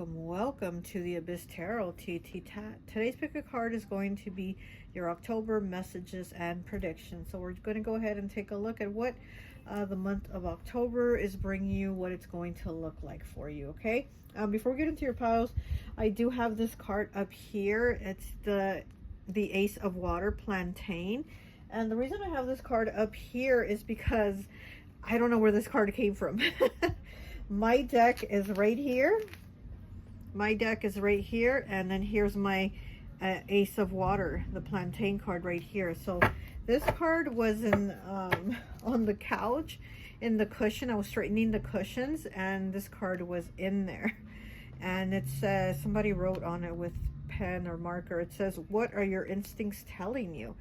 Welcome to the Abyss Tarot T.A.T. Today's pick a card is going to be your October messages and predictions. So we're going to go ahead and take a look at what the month of October is bringing you, what it's going to look like for you, okay? Before we get into your piles, I do have this card up here. It's the Ace of Water, Plantain. And the reason I have this card up here is because I don't know where this card came from. My deck is right here. My deck is right here, and then here's my Ace of Water, the Plantain card right here. So this card was in on the couch in the cushion. I was straightening the cushions, and this card was in there. And it says, somebody wrote on it with pen or marker, it says, "What are your instincts telling you?"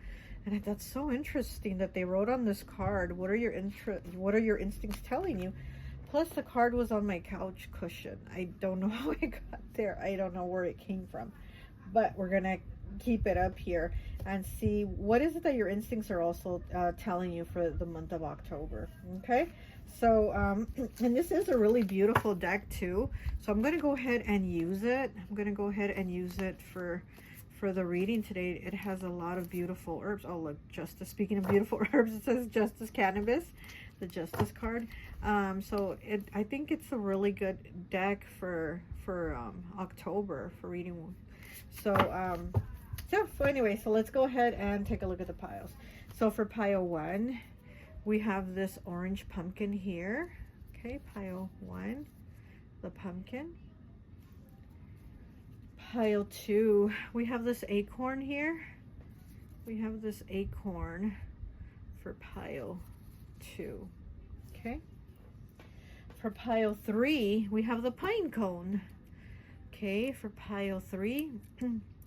And that's so interesting that they wrote on this card, what are your instincts telling you? Plus, the card was on my couch cushion. I don't know how it got there. I don't know where it came from. But we're going to keep it up here and see what is it that your instincts are also telling you for the month of October. Okay? So, and this is a really beautiful deck too. So I'm going to go ahead and use it. I'm going to go ahead and use it for the reading today. It has a lot of beautiful herbs. Oh, look, Justice. Speaking of beautiful herbs, it says Justice Cannabis, the Justice card. So I think it's a really good deck for October for reading. So anyway, so let's go ahead and take a look at the piles. So for pile 1, we have this orange pumpkin here. Okay, pile 1, the pumpkin. Pile 2, we have this acorn here. We have this acorn for pile 2. Okay. For pile 3, we have the pine cone. Okay, for pile 3,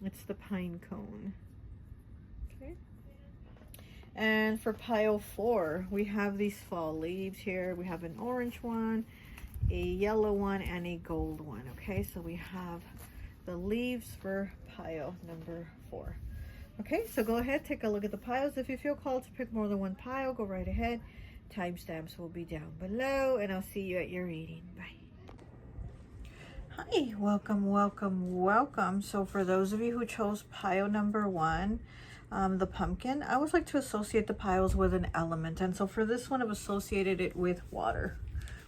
it's the pine cone. Okay. And for pile 4, we have these fall leaves here. We have an orange one, a yellow one, and a gold one. Okay, so we have the leaves for pile number 4. Okay, so go ahead, take a look at the piles. If you feel called to pick more than one pile, go right ahead. Timestamps will be down below, and I'll see you at your reading. Bye. Hi, welcome. So for those of you who chose pile number 1, the pumpkin, I always like to associate the piles with an element. And so for this one, I've associated it with water.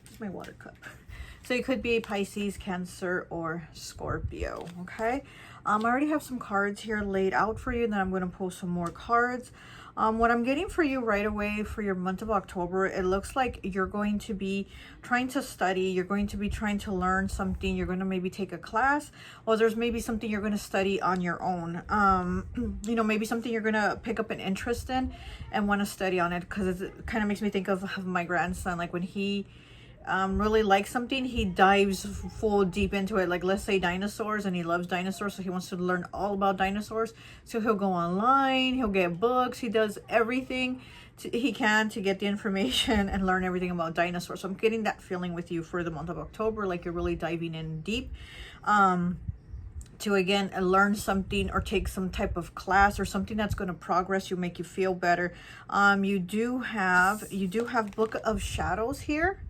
Where's my water cup? So it could be Pisces, Cancer, or Scorpio, okay? I already have some cards here laid out for you, and then I'm going to pull some more cards. What I'm getting for you right away for your month of October, it looks like you're going to be trying to study. You're going to be trying to learn something. You're going to maybe take a class, or there's maybe something you're going to study on your own. You know, maybe something you're going to pick up an interest in and want to study on it, because it kind of makes me think of my grandson. Like when he really likes something, he dives full deep into it. Like let's say dinosaurs, and he loves dinosaurs, so he wants to learn all about dinosaurs. So he'll go online, he'll get books, he does everything he can to get the information and learn everything about dinosaurs. So I'm getting that feeling with you for the month of October, like you're really diving in deep to again learn something or take some type of class or something that's going to progress you, make you feel better. You do have Book of Shadows here.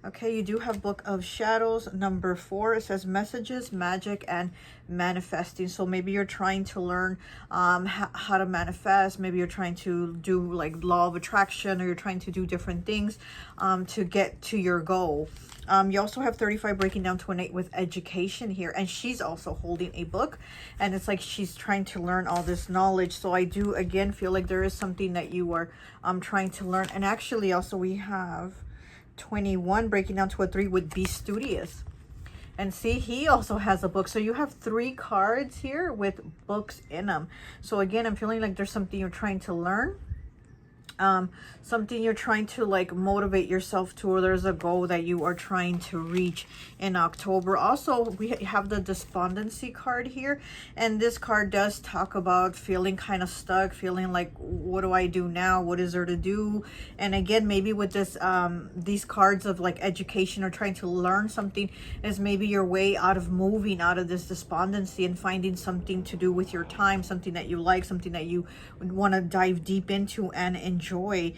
Okay, you do have Book of Shadows, number 4. It says messages, magic, and manifesting. So maybe you're trying to learn how to manifest. Maybe you're trying to do like law of attraction, or you're trying to do different things to get to your goal. You also have 35 breaking down to an 8 with education here. And she's also holding a book. And it's like she's trying to learn all this knowledge. So I do, again, feel like there is something that you are trying to learn. And actually also we have 21 breaking down to a 3 with be studious. And see, he also has a book. So you have 3 cards here with books in them. So again, I'm feeling like there's something you're trying to learn. something you're trying to like motivate yourself to, or there's a goal that you are trying to reach in October. Also, we have the despondency card here, and this card does talk about feeling kind of stuck, feeling like, what do I do now? What is there to do? And again, maybe with this these cards of like education or trying to learn something is maybe your way out of moving out of this despondency and finding something to do with your time, something that you like, something that you want to dive deep into and enjoy.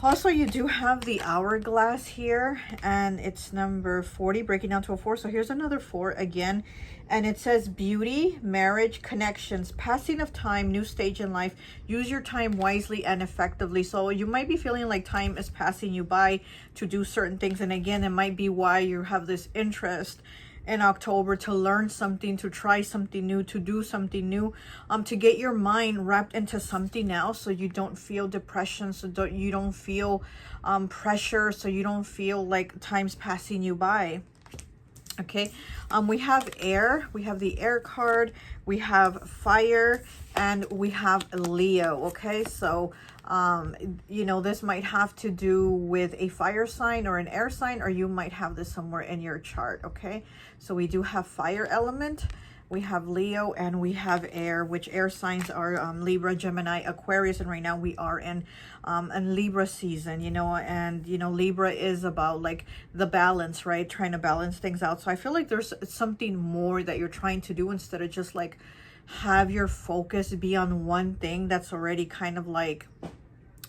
Also, you do have the hourglass here, and it's number 40, breaking down to a 4. So here's another 4 again, and it says beauty, marriage, connections, passing of time, new stage in life. Use your time wisely and effectively. So you might be feeling like time is passing you by to do certain things, and again, it might be why you have this interest in October to learn something, to try something new, to do something new, to get your mind wrapped into something else, so you don't feel depression, so you don't feel pressure, so you don't feel like time's passing you by. Okay, we have air, we have the air card, we have fire, and we have Leo. Okay, so you know, this might have to do with a fire sign or an air sign, or you might have this somewhere in your chart. Okay, so we do have fire element, we have Leo, and we have air, which air signs are Libra, Gemini, Aquarius, and right now we are in Libra season, you know, and you know, Libra is about like the balance, right? Trying to balance things out. So I feel like there's something more that you're trying to do, instead of just like have your focus be on one thing that's already kind of like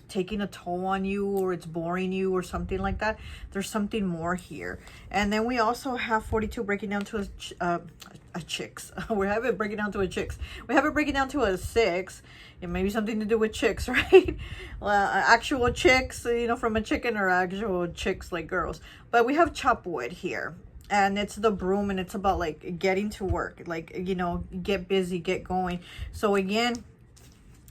taking a toll on you, or it's boring you or something like that. There's something more here. And then we also have 42 breaking down to a chicks. We have it breaking down to a chicks. We have it breaking down to a 6. It may be something to do with chicks, right? Well, actual chicks, you know, from a chicken, or actual chicks like girls. But we have chop wood here, and it's the broom, and it's about like getting to work, like, you know, get busy, get going. So again,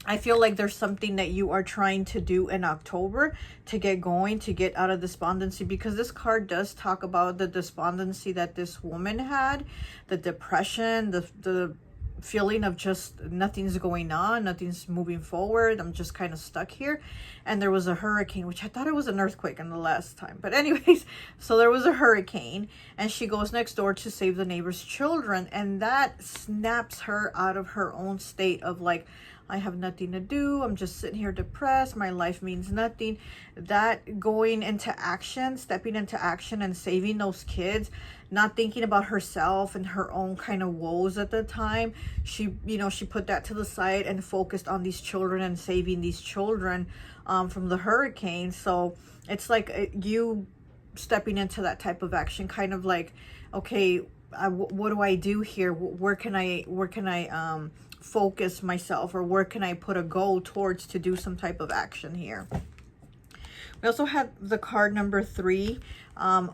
I feel like there's something that you are trying to do in October to get going, to get out of despondency, because this card does talk about the despondency that this woman had, the depression, the feeling of just nothing's going on, nothing's moving forward, I'm just kind of stuck here. And there was a hurricane, which I thought it was an earthquake in the last time, but anyways, so there was a hurricane, and she goes next door to save the neighbor's children, and that snaps her out of her own state of like, I have nothing to do, I'm just sitting here depressed, my life means nothing. That going into action, stepping into action and saving those kids, not thinking about herself and her own kind of woes at the time, she, you know, she put that to the side and focused on these children and saving these children from the hurricane. So it's like you stepping into that type of action, kind of like, okay, what do I do here? Where can I focus myself, or where can I put a goal towards to do some type of action here? We also have the card number 3,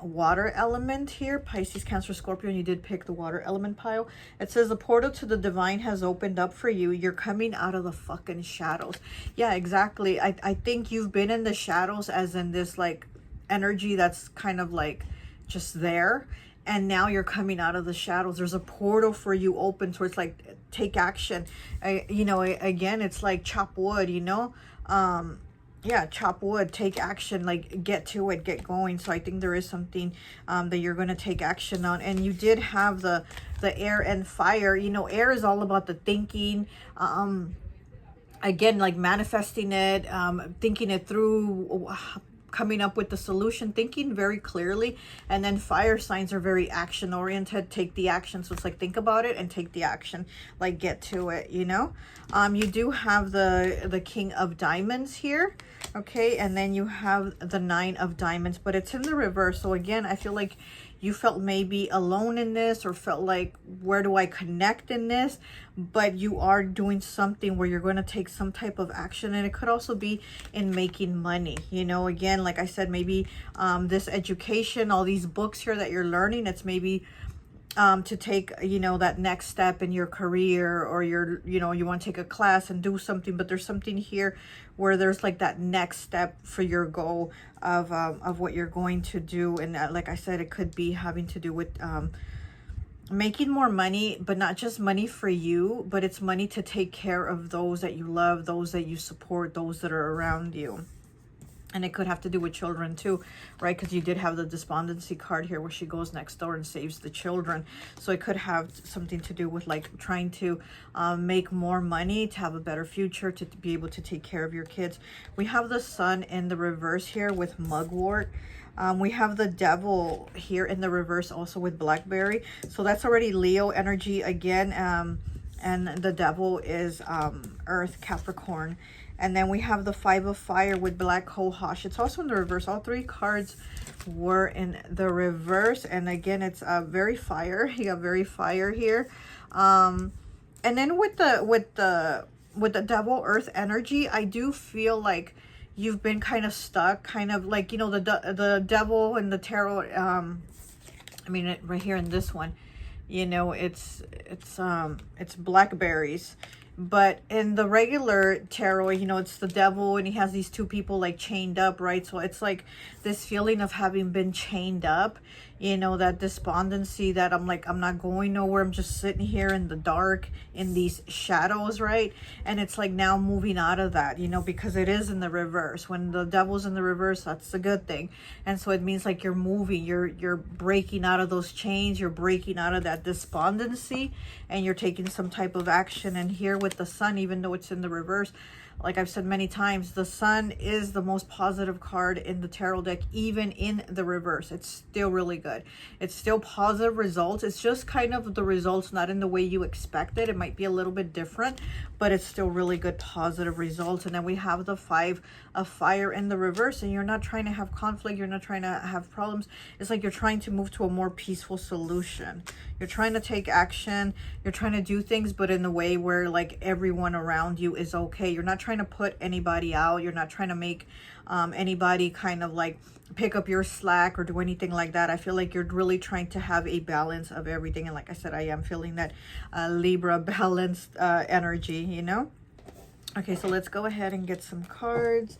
water element here, Pisces, Cancer, Scorpio, and you did pick the water element pile. It says the portal to the divine has opened up for you. You're coming out of the fucking shadows. Yeah, exactly. I think you've been in the shadows, as in this like energy that's kind of like just there, and now you're coming out of the shadows. There's a portal for you open towards like take action. You know, again, it's like chop wood, you know, yeah, chop wood, take action, like get to it, get going. So I think there is something that you're going to take action on. And you did have the air and fire. You know, air is all about the thinking, again, like manifesting it, thinking it through, coming up with the solution, thinking very clearly. And then fire signs are very action oriented, take the action. So it's like, think about it and take the action, like get to it, you know. You do have the King of Diamonds here, okay, and then you have the 9 of Diamonds, but it's in the reverse. So again, I feel like you felt maybe alone in this, or felt like, where do I connect in this? But you are doing something where you're going to take some type of action, and it could also be in making money, you know. Again, like I said, maybe this education, all these books here that you're learning, it's maybe to take, you know, that next step in your career, or you're, you know, you want to take a class and do something, but there's something here where there's like that next step for your goal of what you're going to do. And like I said, it could be having to do with making more money, but not just money for you, but it's money to take care of those that you love, those that you support, those that are around you. And it could have to do with children too, right? Because you did have the despondency card here where she goes next door and saves the children. So it could have something to do with like trying to make more money, to have a better future, to be able to take care of your kids. We have the Sun in the reverse here with mugwort. We have the Devil here in the reverse also with blackberry. So that's already Leo energy again. And the Devil is Earth, Capricorn. And then we have the Five of Fire with Black Cohosh. It's also in the reverse. All three cards were in the reverse. And again, it's very fire. You got very fire here. And then with the Devil Earth energy, I do feel like you've been kind of stuck, kind of like, you know, the Devil and the Tarot. I mean, right here in this one, you know, it's blackberries. But in the regular tarot, you know, it's the Devil and he has these two people like chained up, right? So it's like this feeling of having been chained up, you know, that despondency that I'm like, I'm not going nowhere. I'm just sitting here in the dark in these shadows, right? And it's like now moving out of that, you know, because it is in the reverse. When the Devil's in the reverse, that's a good thing. And so it means like you're moving, you're breaking out of those chains, you're breaking out of that despondency, and you're taking some type of action. And here with the Sun, even though it's in the reverse, like I've said many times, the Sun is the most positive card in the tarot deck, even in the reverse. It's still really good. It's still positive results. It's just kind of the results not in the way you expected. It might be a little bit different, but it's still really good positive results. And then we have the Five of Fire in the reverse, and you're not trying to have conflict. You're not trying to have problems. It's like you're trying to move to a more peaceful solution. You're trying to take action. You're trying to do things, but in a way where like everyone around you is okay. You're not trying to put anybody out. You're not trying to make anybody kind of like pick up your slack or do anything like that. I feel like you're really trying to have a balance of everything. And like I said, I am feeling that Libra balanced energy, you know? Okay, so let's go ahead and get some cards.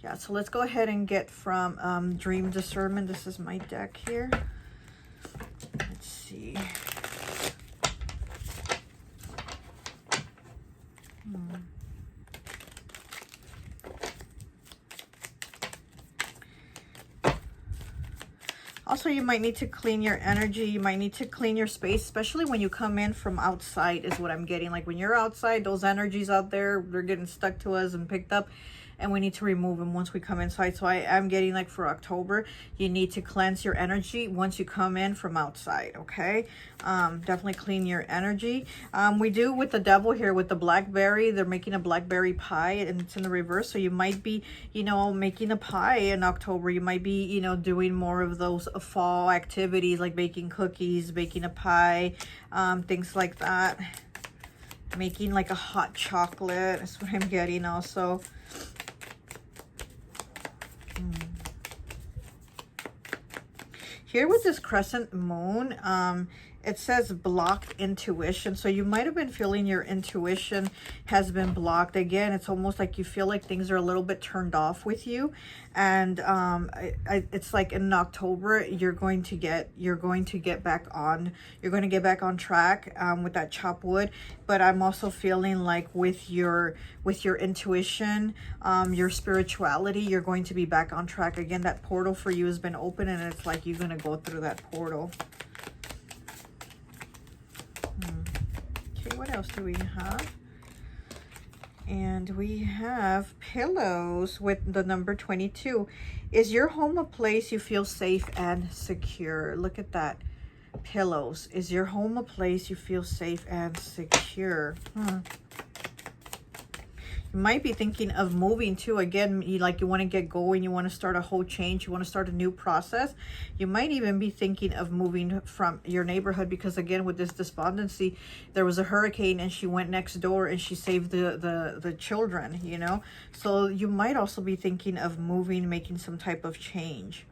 Yeah, so let's go ahead and get from Dream Discernment. This is my deck here. Let's see. Also, you might need to clean your energy. You might need to clean your space, especially when you come in from outside is what I'm getting. Like when you're outside, those energies out there, they're getting stuck to us and picked up. And we need to remove them once we come inside. So I am getting like for October, you need to cleanse your energy once you come in from outside, okay? Definitely clean your energy. We do with the Devil here with the blackberry. They're making a blackberry pie and it's in the reverse. So you might be, you know, making a pie in October. You might be, you know, doing more of those fall activities like baking cookies, baking a pie, things like that. Making like a hot chocolate. That's what I'm getting also. Here with this crescent moon, it says blocked intuition. So you might have been feeling your intuition has been blocked. Again, it's almost like you feel like things are a little bit turned off with you. And it's like in October, you're going to get back on. You're going to get back on track with that chop wood. But I'm also feeling like with your intuition, your spirituality, you're going to be back on track. Again, that portal for you has been open and it's like you're going to go through that portal. Okay, what else do we have? And we have pillows with the number 22. Is your home a place you feel safe and secure? Look at that. Pillows. Is your home a place you feel safe and secure? You might be thinking of moving too. Again, you want to get going. You want to start a whole change. You want to start a new process. You might even be thinking of moving from your neighborhood because again, with this despondency, there was a hurricane and she went next door and she saved the children, you know? So you might also be thinking of moving, making some type of change.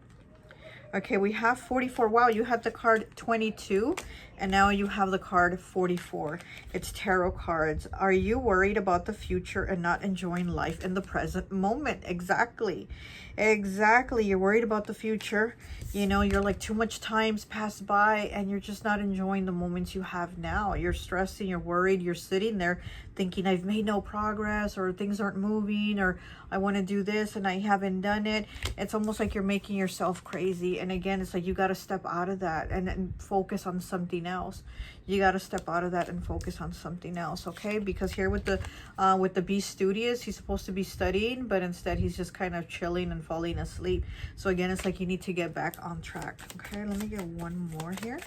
Okay, we have 44. Wow, you had the card 22. And now you have the card 44. It's tarot cards. Are you worried about the future and not enjoying life in the present moment? Exactly. Exactly. You're worried about the future. You know, you're like, too much time's passed by and you're just not enjoying the moments you have now. You're stressing, you're worried, you're sitting there thinking, I've made no progress, or things aren't moving, or I want to do this and I haven't done it. It's almost like you're making yourself crazy. And again, it's like you got to step out of that and focus on something else. You got to step out of that and focus on something else, okay? Because here with the Beast Studious, he's supposed to be studying, but instead he's just kind of chilling and falling asleep. So again, it's like you need to get back on track. Okay, let me get one more here.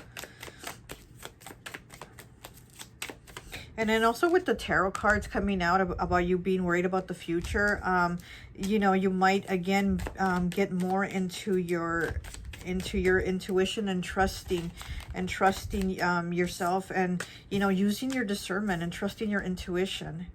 And then also with the tarot cards coming out about you being worried about the future, you know, you might again get more into your intuition and trusting yourself, and you know, using your discernment and trusting your intuition.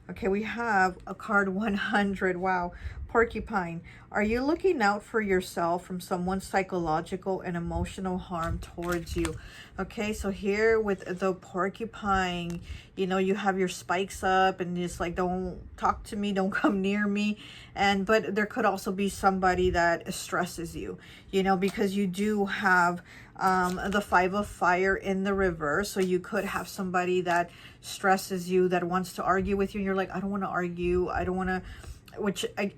Okay, we have a card 100. Wow. Porcupine. Are you looking out for yourself from someone's psychological and emotional harm towards you? Okay, so here with the porcupine, you know, you have your spikes up and it's like, don't talk to me, don't come near me. But there could also be somebody that stresses you, you know, because you do have the 5 of Fire in the reverse. So you could have somebody that stresses you, that wants to argue with you, and you're like, I don't want to argue, I don't want to,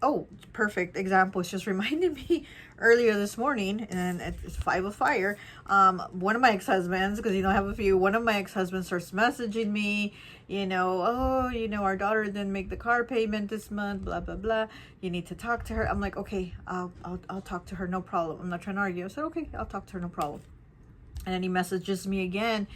oh, perfect example. It's just reminded me earlier this morning, and it's 5 of Fire. One of my ex-husbands, because, you know, I have a few, one of my ex-husbands starts messaging me, you know, oh, you know, our daughter didn't make the car payment this month, blah, blah, blah. You need to talk to her. I'm like, okay, I'll talk to her, no problem. I'm not trying to argue. I said, okay, I'll talk to her, no problem. And then he messages me again,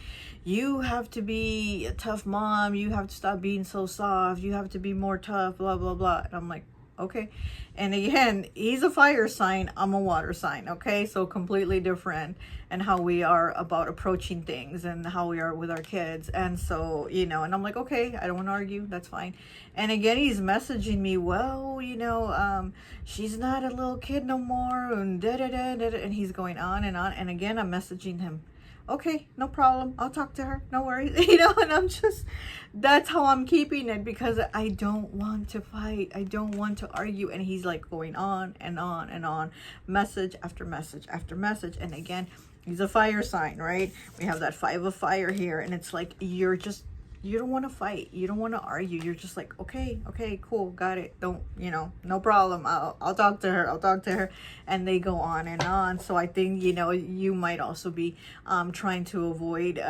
you have to be a tough mom, you have to stop being so soft, you have to be more tough, blah, blah, blah. And I'm like, okay. And again, he's a fire sign, I'm a water sign, okay? So completely different, and how we are about approaching things and how we are with our kids. And so, you know, and I'm like, okay, I don't want to argue, that's fine. And again, he's messaging me, well, you know, she's not a little kid no more, and da-da-da-da-da, and he's going on. And again, I'm messaging him, okay, no problem, I'll talk to her, no worries. You know, and I'm just, that's how I'm keeping it, because I don't want to fight, I don't want to argue. And he's like going on and on and on, message after message after message. And again, he's a fire sign, right? We have that 5 of Fire here, and it's like, you don't want to fight, you don't want to argue, you're just like, okay, cool, got it, don't, you know, no problem, I'll talk to her, and they go on and on. So I think, you know, you might also be trying to avoid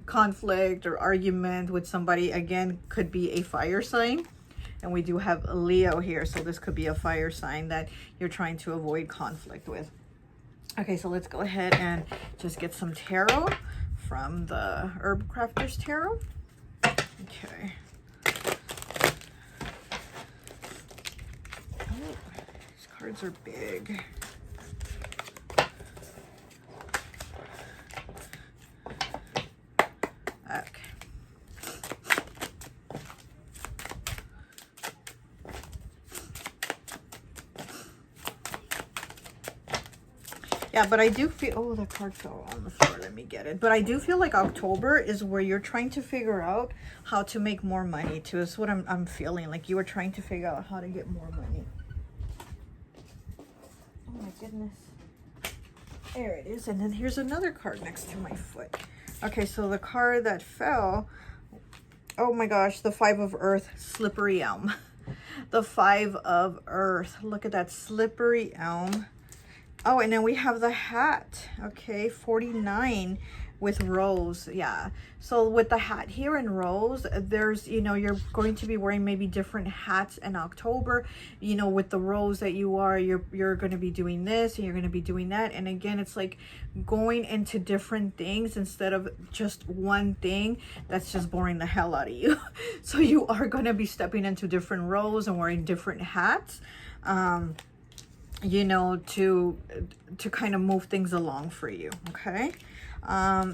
conflict or argument with somebody. Again, could be a fire sign, and we do have Leo here, so this could be a fire sign that you're trying to avoid conflict with. Okay, so let's go ahead and just get some tarot from the Herb Crafters Tarot. Okay. Oh, these cards are big. Okay. Yeah, but I do feel, oh, that card fell on the floor. Let me get it. But I do feel like October is where you're trying to figure out how to make more money too. Is what I'm feeling. Like you are trying to figure out how to get more money. Oh my goodness. There it is. And then here's another card next to my foot. Okay, so the card that fell, oh my gosh, the 5 of Earth, Slippery Elm. The 5 of Earth. Look at that, Slippery Elm. Oh, and then we have the hat, okay, 49 with rose. Yeah, so with the hat here in rose, there's, you know, you're going to be wearing maybe different hats in October. You know, with the rose that you are, you're going to be doing this and you're going to be doing that. And again, it's like going into different things instead of just one thing that's just boring the hell out of you. So you are going to be stepping into different roles and wearing different hats, you know, to kind of move things along for you. Okay.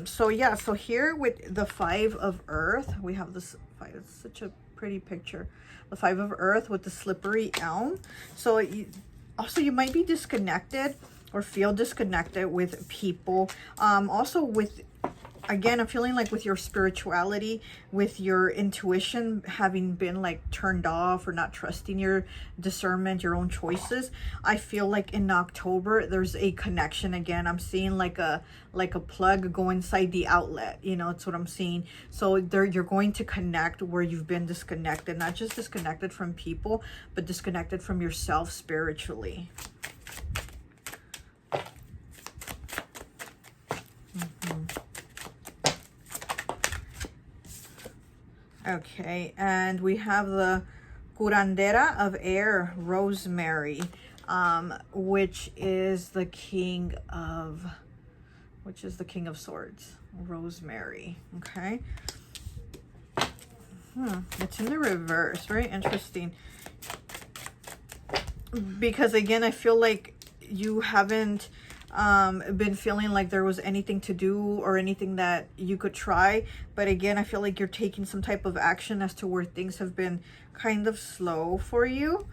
So yeah, so here with the 5 of Earth, we have this 5. It's such a pretty picture. The 5 of Earth with the Slippery Elm. So you might be disconnected or feel disconnected with people. Also with again, I'm feeling like with your spirituality, with your intuition having been like turned off or not trusting your discernment, your own choices, I feel like in October there's a connection again. I'm seeing like a plug go inside the outlet, you know, that's what I'm seeing. So there, you're going to connect where you've been disconnected, not just disconnected from people, but disconnected from yourself spiritually. Okay, and we have the curandera of air, rosemary, which is the king of swords, rosemary. Okay. It's in the reverse. Very interesting. Because again, I feel like you haven't been feeling like there was anything to do or anything that you could try, but again, I feel like you're taking some type of action as to where things have been kind of slow for you,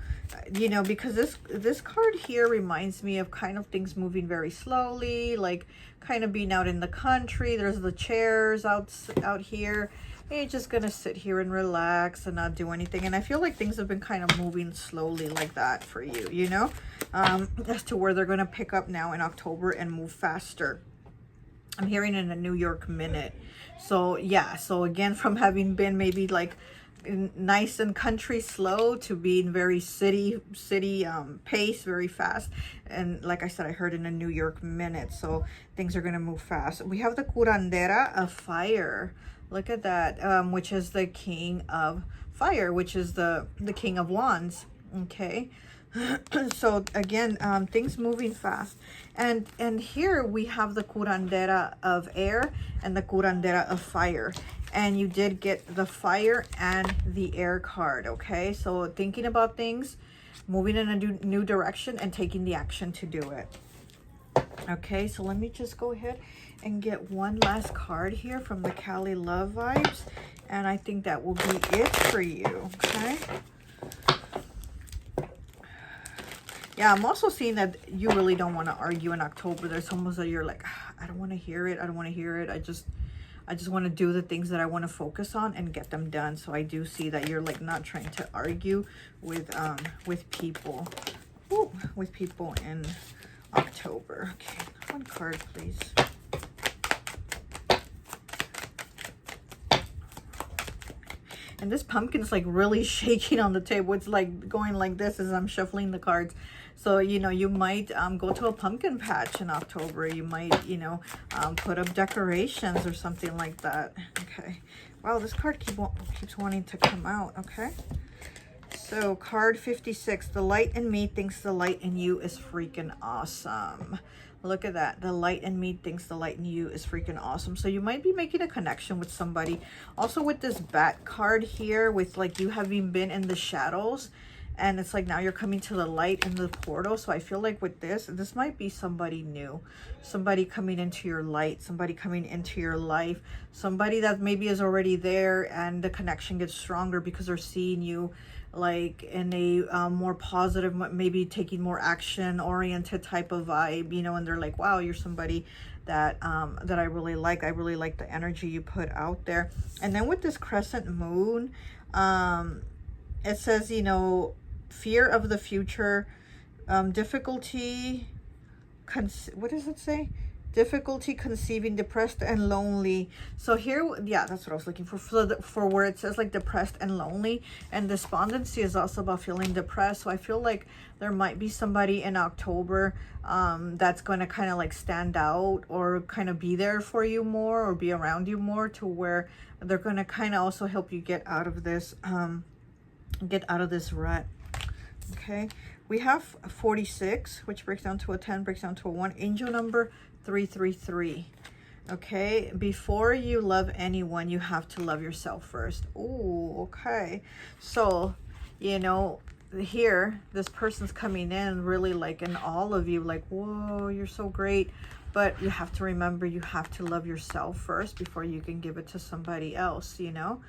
you know, because this card here reminds me of kind of things moving very slowly, like kind of being out in the country. There's the chairs out here, and you're just gonna sit here and relax and not do anything. And I feel like things have been kind of moving slowly like that for you, you know, as to where they're gonna pick up now in October and move faster. I'm hearing in a New York minute. So yeah, so again, from having been maybe like nice and country slow to being very city pace, very fast. And like I said, I heard in a New York minute, so things are gonna move fast. We have the curandera of fire. Look at that, which is the king of fire, which is the king of wands. Okay. So again, things moving fast. And here we have the curandera of air and the curandera of fire. And you did get the fire and the air card. Okay. So thinking about things, moving in a new direction, and taking the action to do it. Okay. So let me just go ahead and get one last card here from the Cali Love Vibes, and I think that will be it for you. Okay. Yeah, I'm also seeing that you really don't want to argue in October. There's almost that you're like, I don't want to hear it. I don't want to hear it. I just want to do the things that I want to focus on and get them done. So I do see that you're like not trying to argue with people. Ooh, with people in October. Okay, one card, please. And this pumpkin is like really shaking on the table. It's like going like this as I'm shuffling the cards. So, you know, you might go to a pumpkin patch in October. You might, you know, put up decorations or something like that. Okay. Wow, this card keeps wanting to come out. Okay. So, card 56. The light in me thinks the light in you is freaking awesome. Look at that. The light in me thinks the light in you is freaking awesome. So you might be making a connection with somebody. Also with this bat card here, with like you having been in the shadows, and it's like now you're coming to the light in the portal. So I feel like with this might be somebody new, somebody coming into your light, somebody coming into your life, somebody that maybe is already there, and the connection gets stronger because they're seeing you like in a more positive, maybe taking more action oriented type of vibe, you know, and they're like, wow, you're somebody that that I really like. I really like the energy you put out there. And then with this crescent moon, it says, you know, fear of the future, difficulty, what does it say? Difficulty conceiving, depressed and lonely. So here, yeah, that's what I was looking for. For where it says like depressed and lonely, and despondency is also about feeling depressed. So I feel like there might be somebody in October that's going to kind of like stand out or kind of be there for you more, or be around you more, to where they're going to kind of also help you get out of this rut. Okay, we have 46, which breaks down to a 10, breaks down to a 1. Angel number 333. Okay, before you love anyone, you have to love yourself first. Oh, okay. So, you know, here this person's coming in really like in all of you, like, whoa, you're so great. But you have to remember, you have to love yourself first before you can give it to somebody else, you know.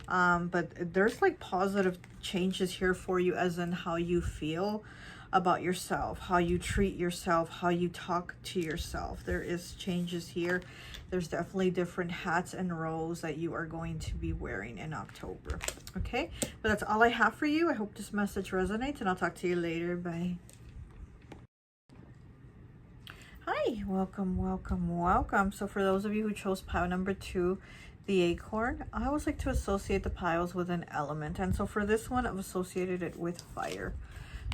But there's like positive changes here for you, as in how you feel. about yourself, how you treat yourself, how you talk to yourself. There is changes here. There's definitely different hats and roles that you are going to be wearing in October. Okay, but that's all I have for you. I hope this message resonates, and I'll talk to you later. Bye. Hi, welcome, welcome, welcome. So for those of you who chose pile number 2, the acorn, I always like to associate the piles with an element. And so for this one, I've associated it with fire.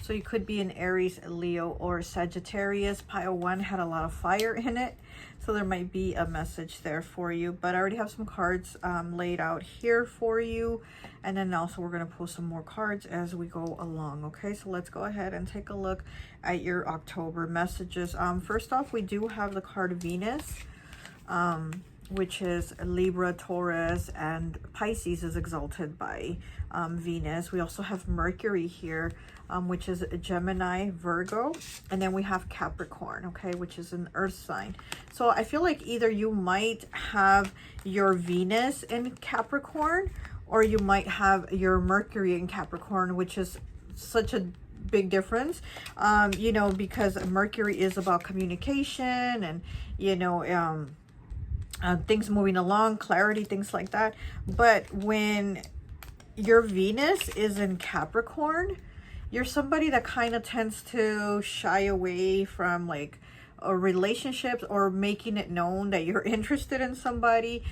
So you could be an Aries, Leo, or Sagittarius. Pile 1 had a lot of fire in it, so there might be a message there for you. But I already have some cards laid out here for you. And then also we're going to pull some more cards as we go along. Okay, so let's go ahead and take a look at your October messages. First off, we do have the card Venus, which is Libra, Taurus, and Pisces is exalted by Venus. We also have Mercury here, which is Gemini, Virgo, and then we have Capricorn, okay, which is an earth sign. So I feel like either you might have your Venus in Capricorn, or you might have your Mercury in Capricorn, which is such a big difference, you know, because Mercury is about communication and, you know, things moving along, clarity, things like that. But when your Venus is in Capricorn, you're somebody that kind of tends to shy away from like relationships or making it known that you're interested in somebody.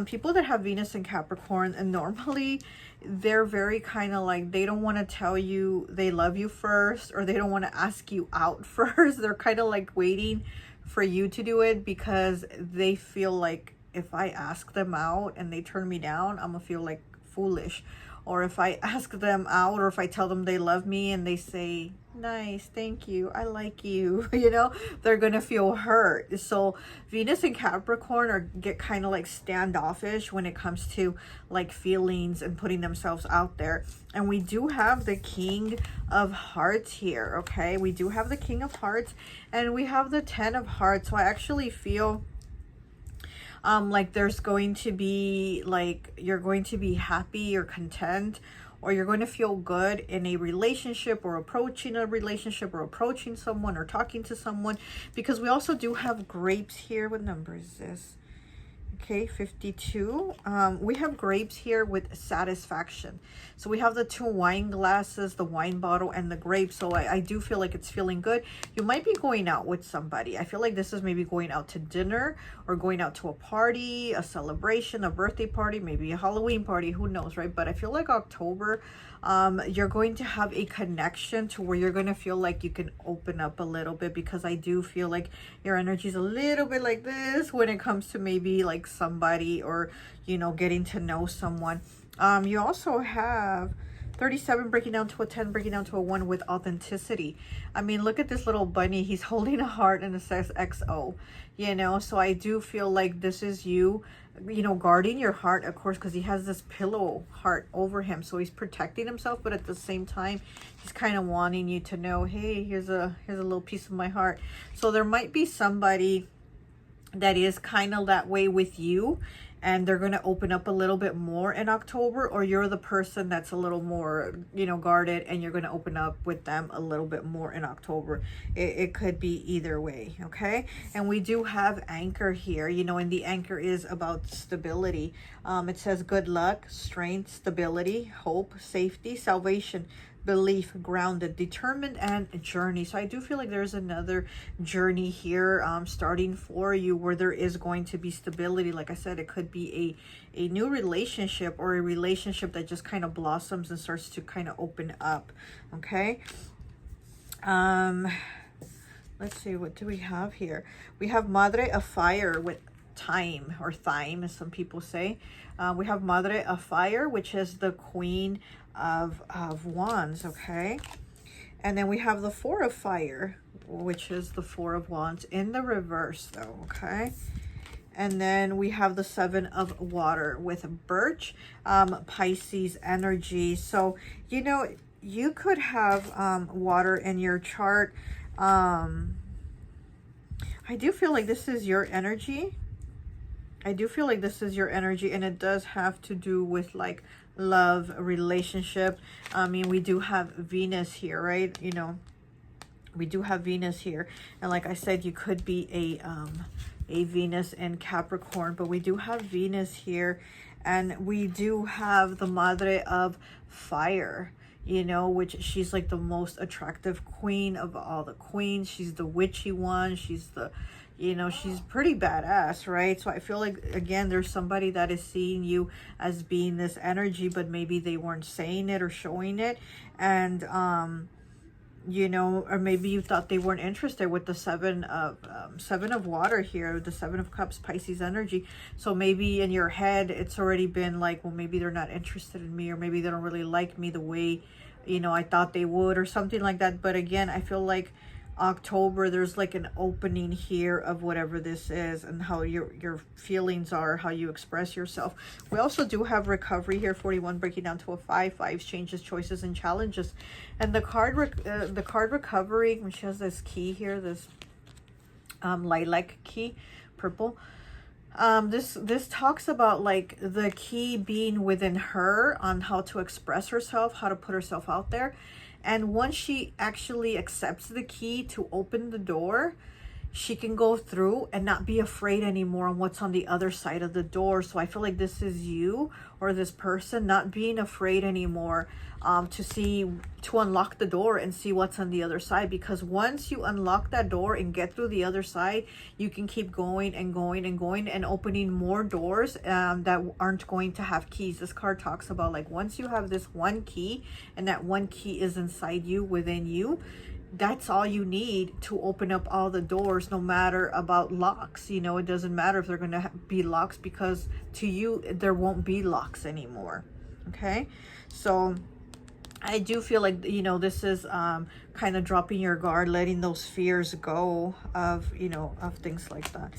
People that have Venus in Capricorn, and normally they're very kind of like, they don't want to tell you they love you first, or they don't want to ask you out first. They're kind of like waiting for you to do it, because they feel like if I ask them out and they turn me down, I'm gonna feel like foolish. Or if I ask them out, or if I tell them they love me and they say, nice, thank you, I like you, you know, they're gonna feel hurt. So Venus and Capricorn get kind of like standoffish when it comes to like feelings and putting themselves out there. And we do have the King of Hearts here, okay? We do have the King of Hearts, and we have the 10 of Hearts. So I actually feel like there's going to be like, you're going to be happy or content, or you're going to feel good in a relationship, or approaching a relationship, or approaching someone, or talking to someone, because we also do have grapes here. What number is this? Okay, 52. We have grapes here with satisfaction. So we have the 2 wine glasses, the wine bottle, and the grape. So I do feel like it's feeling good. You might be going out with somebody. I feel like this is maybe going out to dinner, or going out to a party, a celebration, a birthday party, maybe a Halloween party, who knows, right? But I feel like October, you're going to have a connection to where you're going to feel like you can open up a little bit, because I do feel like your energy is a little bit like this when it comes to maybe like somebody, or, you know, getting to know someone. You also have 37 breaking down to a 10, breaking down to a 1 with authenticity. I mean, look at this little bunny. He's holding a heart and it says XO, you know. So I do feel like this is you, you know, guarding your heart, of course, because he has this pillow heart over him. So he's protecting himself, but at the same time, he's kind of wanting you to know, hey, here's a little piece of my heart. So there might be somebody that is kind of that way with you, and they're going to open up a little bit more in October, or you're the person that's a little more, you know, guarded, and you're going to open up with them a little bit more in October. It could be either way, okay? And we do have anchor here, you know, and the anchor is about stability. It says good luck, strength, stability, hope, safety, salvation, belief, grounded, determined, and journey. So I do feel like there's another journey here starting for you, where there is going to be stability. Like I said, it could be a new relationship, or a relationship that just kind of blossoms and starts to kind of open up, okay? Let's see, what do we have here? We have Madre of Fire with time, or thyme, as some people say. We have Madre of Fire, which is the Queen of Wands, okay? And then we have the 4 of Fire, which is the 4 of Wands in the reverse, though, okay? And then we have the 7 of Water with Birch, Pisces energy. So, you know, you could have water in your chart. I do feel like this is your energy. I do feel like this is your energy, and it does have to do with like love, relationship. I mean, we do have Venus here, right? You know, We do have Venus here. And like I said, you could be a Venus in Capricorn, but we do have Venus here. And we do have the Madre of Fire, you know, which she's like the most attractive queen of all the queens. She's the witchy one. She's the, you know, she's pretty badass, right? So I feel like, again, there's somebody that is seeing you as being this energy, but maybe they weren't saying it or showing it. And, you know, or maybe you thought they weren't interested with the seven of water here, the 7 of Cups, Pisces energy. So maybe in your head, it's already been like, well, maybe they're not interested in me, or maybe they don't really like me the way, you know, I thought they would, or something like that. But again, I feel like October, there's like an opening here of whatever this is, and how your feelings are, how you express yourself. We also do have recovery here, 41 breaking down to a 5. 5s, changes, choices, and challenges. And the card recovery, when she has this key here, this lilac key, purple, this talks about like the key being within her on how to express herself, how to put herself out there. And once she actually accepts the key to open the door, she can go through and not be afraid anymore on what's on the other side of the door. So I feel like this is you, or this person, not being afraid anymore to unlock the door and see what's on the other side. Because once you unlock that door and get through the other side, you can keep going and going and going and opening more doors that aren't going to have keys. This card talks about like, once you have this one key, and that one key is inside you, within you, that's all you need to open up all the doors, no matter about locks. You know, it doesn't matter if they're going to be locks, because to you, there won't be locks anymore. Okay, so I do feel like, you know, this is kind of dropping your guard, letting those fears go of, you know, of things like that.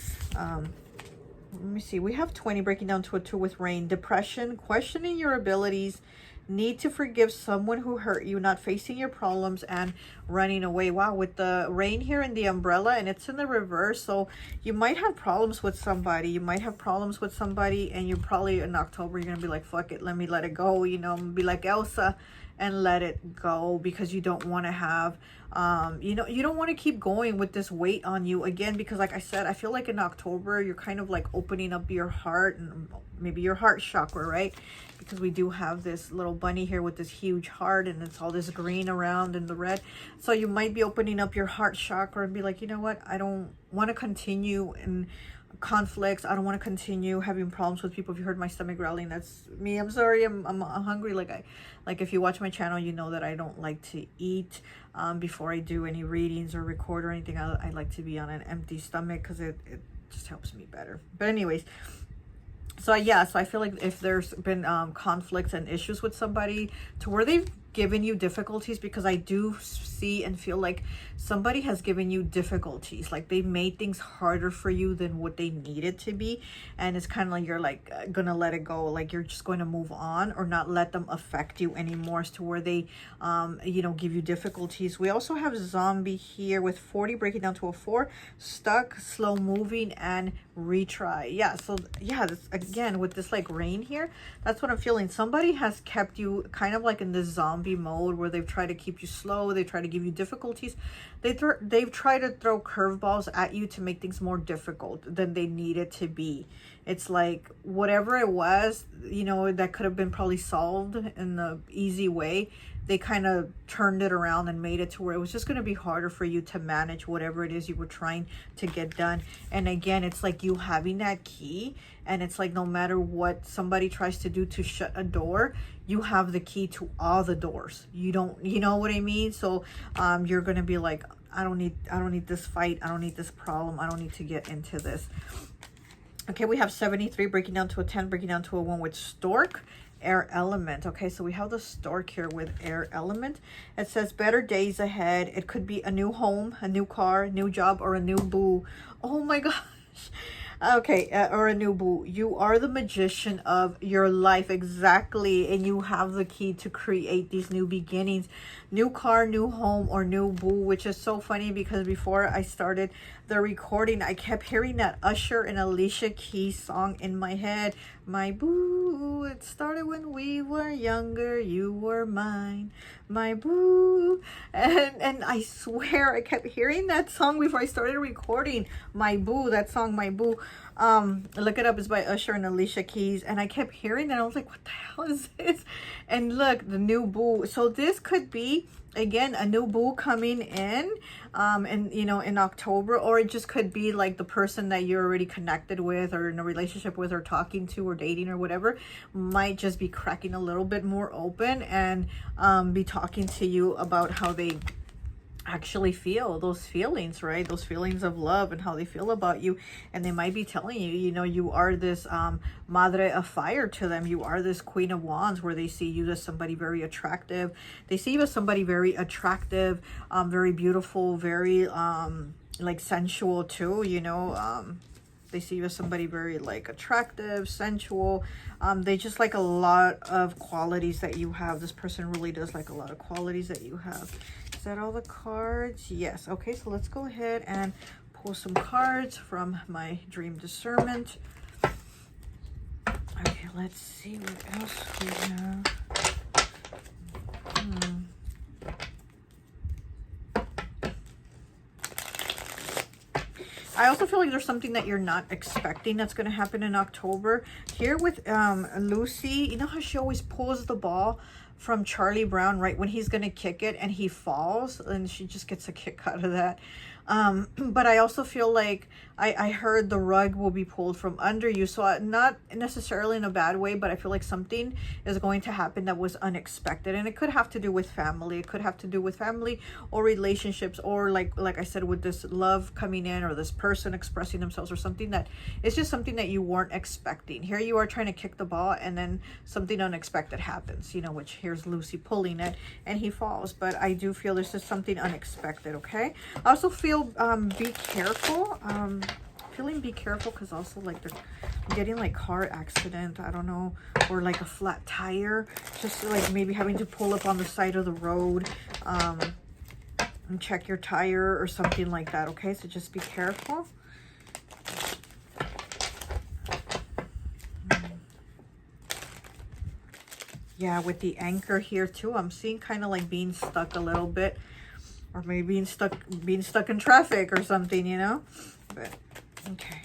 Let me see. We have 20 breaking down to a 2 with rain. Depression, questioning your abilities, need to forgive someone who hurt you, not facing your problems, and running away. Wow, with the rain here and the umbrella, and it's in the reverse. So you might have problems with somebody. You might have problems with somebody, and you're probably in October, you're going to be like, fuck it, let me let it go. You know, be like Elsa and let it go, because you don't want to have you know, you don't want to keep going with this weight on you again. Because like I said, I feel like in October, you're kind of like opening up your heart, and maybe your heart chakra, right? Because we do have this little bunny here with this huge heart, and it's all this green around and the red. So you might be opening up your heart chakra and be like, you know what, I don't want to continue in conflicts. I don't want to continue having problems with people. If you heard my stomach growling, that's me. I'm sorry, I'm hungry. Like if you watch my channel, you know that I don't like to eat before I do any readings or record or anything. I like to be on an empty stomach, because it just helps me better. But anyways, so yeah, so I feel like if there's been conflicts and issues with somebody to where they've given you difficulties, because I do see and feel like somebody has given you difficulties, like they made things harder for you than what they needed to be, and it's kind of like you're like gonna let it go, like you're just going to move on, or not let them affect you anymore, as to where they you know, give you difficulties. We also have zombie here with 40 breaking down to a 4, stuck, slow moving, and retry. Yeah, so yeah, this, again, with this like rain here, that's what I'm feeling. Somebody has kept you kind of like in this zombie mode, where they've tried to keep you slow, they try to give you difficulties, they've tried to throw curveballs at you to make things more difficult than they needed to be. It's like whatever it was, you know, that could have been probably solved in the easy way, they kind of turned it around and made it to where it was just going to be harder for you to manage whatever it is you were trying to get done. And again, it's like you having that key, and it's like no matter what somebody tries to do to shut a door, you have the key to all the doors. You don't, you know what I mean? So you're going to be like, I don't need this fight. I don't need this problem. I don't need to get into this. Okay, we have 73 breaking down to a 10, breaking down to a 1 with stork, air element. Okay, so we have the stork here with air element. It says better days ahead. It could be a new home, a new car, new job, or a new boo. Oh my gosh. Okay, or a new boo. You are the magician of your life, exactly, and you have the key to create these new beginnings, new car, new home, or new boo, which is so funny because before I started the recording, I kept hearing that Usher and Alicia Keys song in my head. My boo, it started when we were younger, you were mine, my boo. And I swear I kept hearing that song before I started recording. My boo, that song, My Boo. Look it up, it's by Usher and Alicia Keys. And I kept hearing that, I was like, what the hell is this? And look, the new boo. So this could be, again, a new boo coming in, and you know, in October, or it just could be like the person that you're already connected with or in a relationship with or talking to or dating or whatever might just be cracking a little bit more open and be talking to you about how they actually feel, those feelings, right? Those feelings of love and how they feel about you. And they might be telling you, you know, you are this madre of fire to them. You are this queen of wands, where they see you as somebody very attractive. They see you as somebody very attractive, very beautiful, very like sensual too, you know. They see you as somebody very like attractive, sensual. They just like a lot of qualities that you have. This person really does like a lot of qualities that you have. Is that all the cards? Yes. Okay, so let's go ahead and pull some cards from my dream discernment. Okay, let's see what else we have. I also feel like there's something that you're not expecting that's going to happen in October. Here with Lucy, you know how she always pulls the ball from Charlie Brown right when he's going to kick it and he falls, and she just gets a kick out of that. But I also feel like I heard the rug will be pulled from under you. So not necessarily in a bad way, but I feel like something is going to happen that was unexpected. And it could have to do with family. It could have to do with family or relationships, or like I said, with this love coming in, or this person expressing themselves, or something that it's just something that you weren't expecting. Here you are trying to kick the ball and then something unexpected happens, you know, which here's Lucy pulling it and he falls. But I do feel this is something unexpected, okay? I also feel be careful. Feeling be careful because also like they're getting like car accident, I don't know, or like a flat tire, just like maybe having to pull up on the side of the road and check your tire or something like that, okay? So just be careful. Yeah, with the anchor here too, I'm seeing kind of like being stuck a little bit, or maybe being stuck in traffic or something, you know. But okay.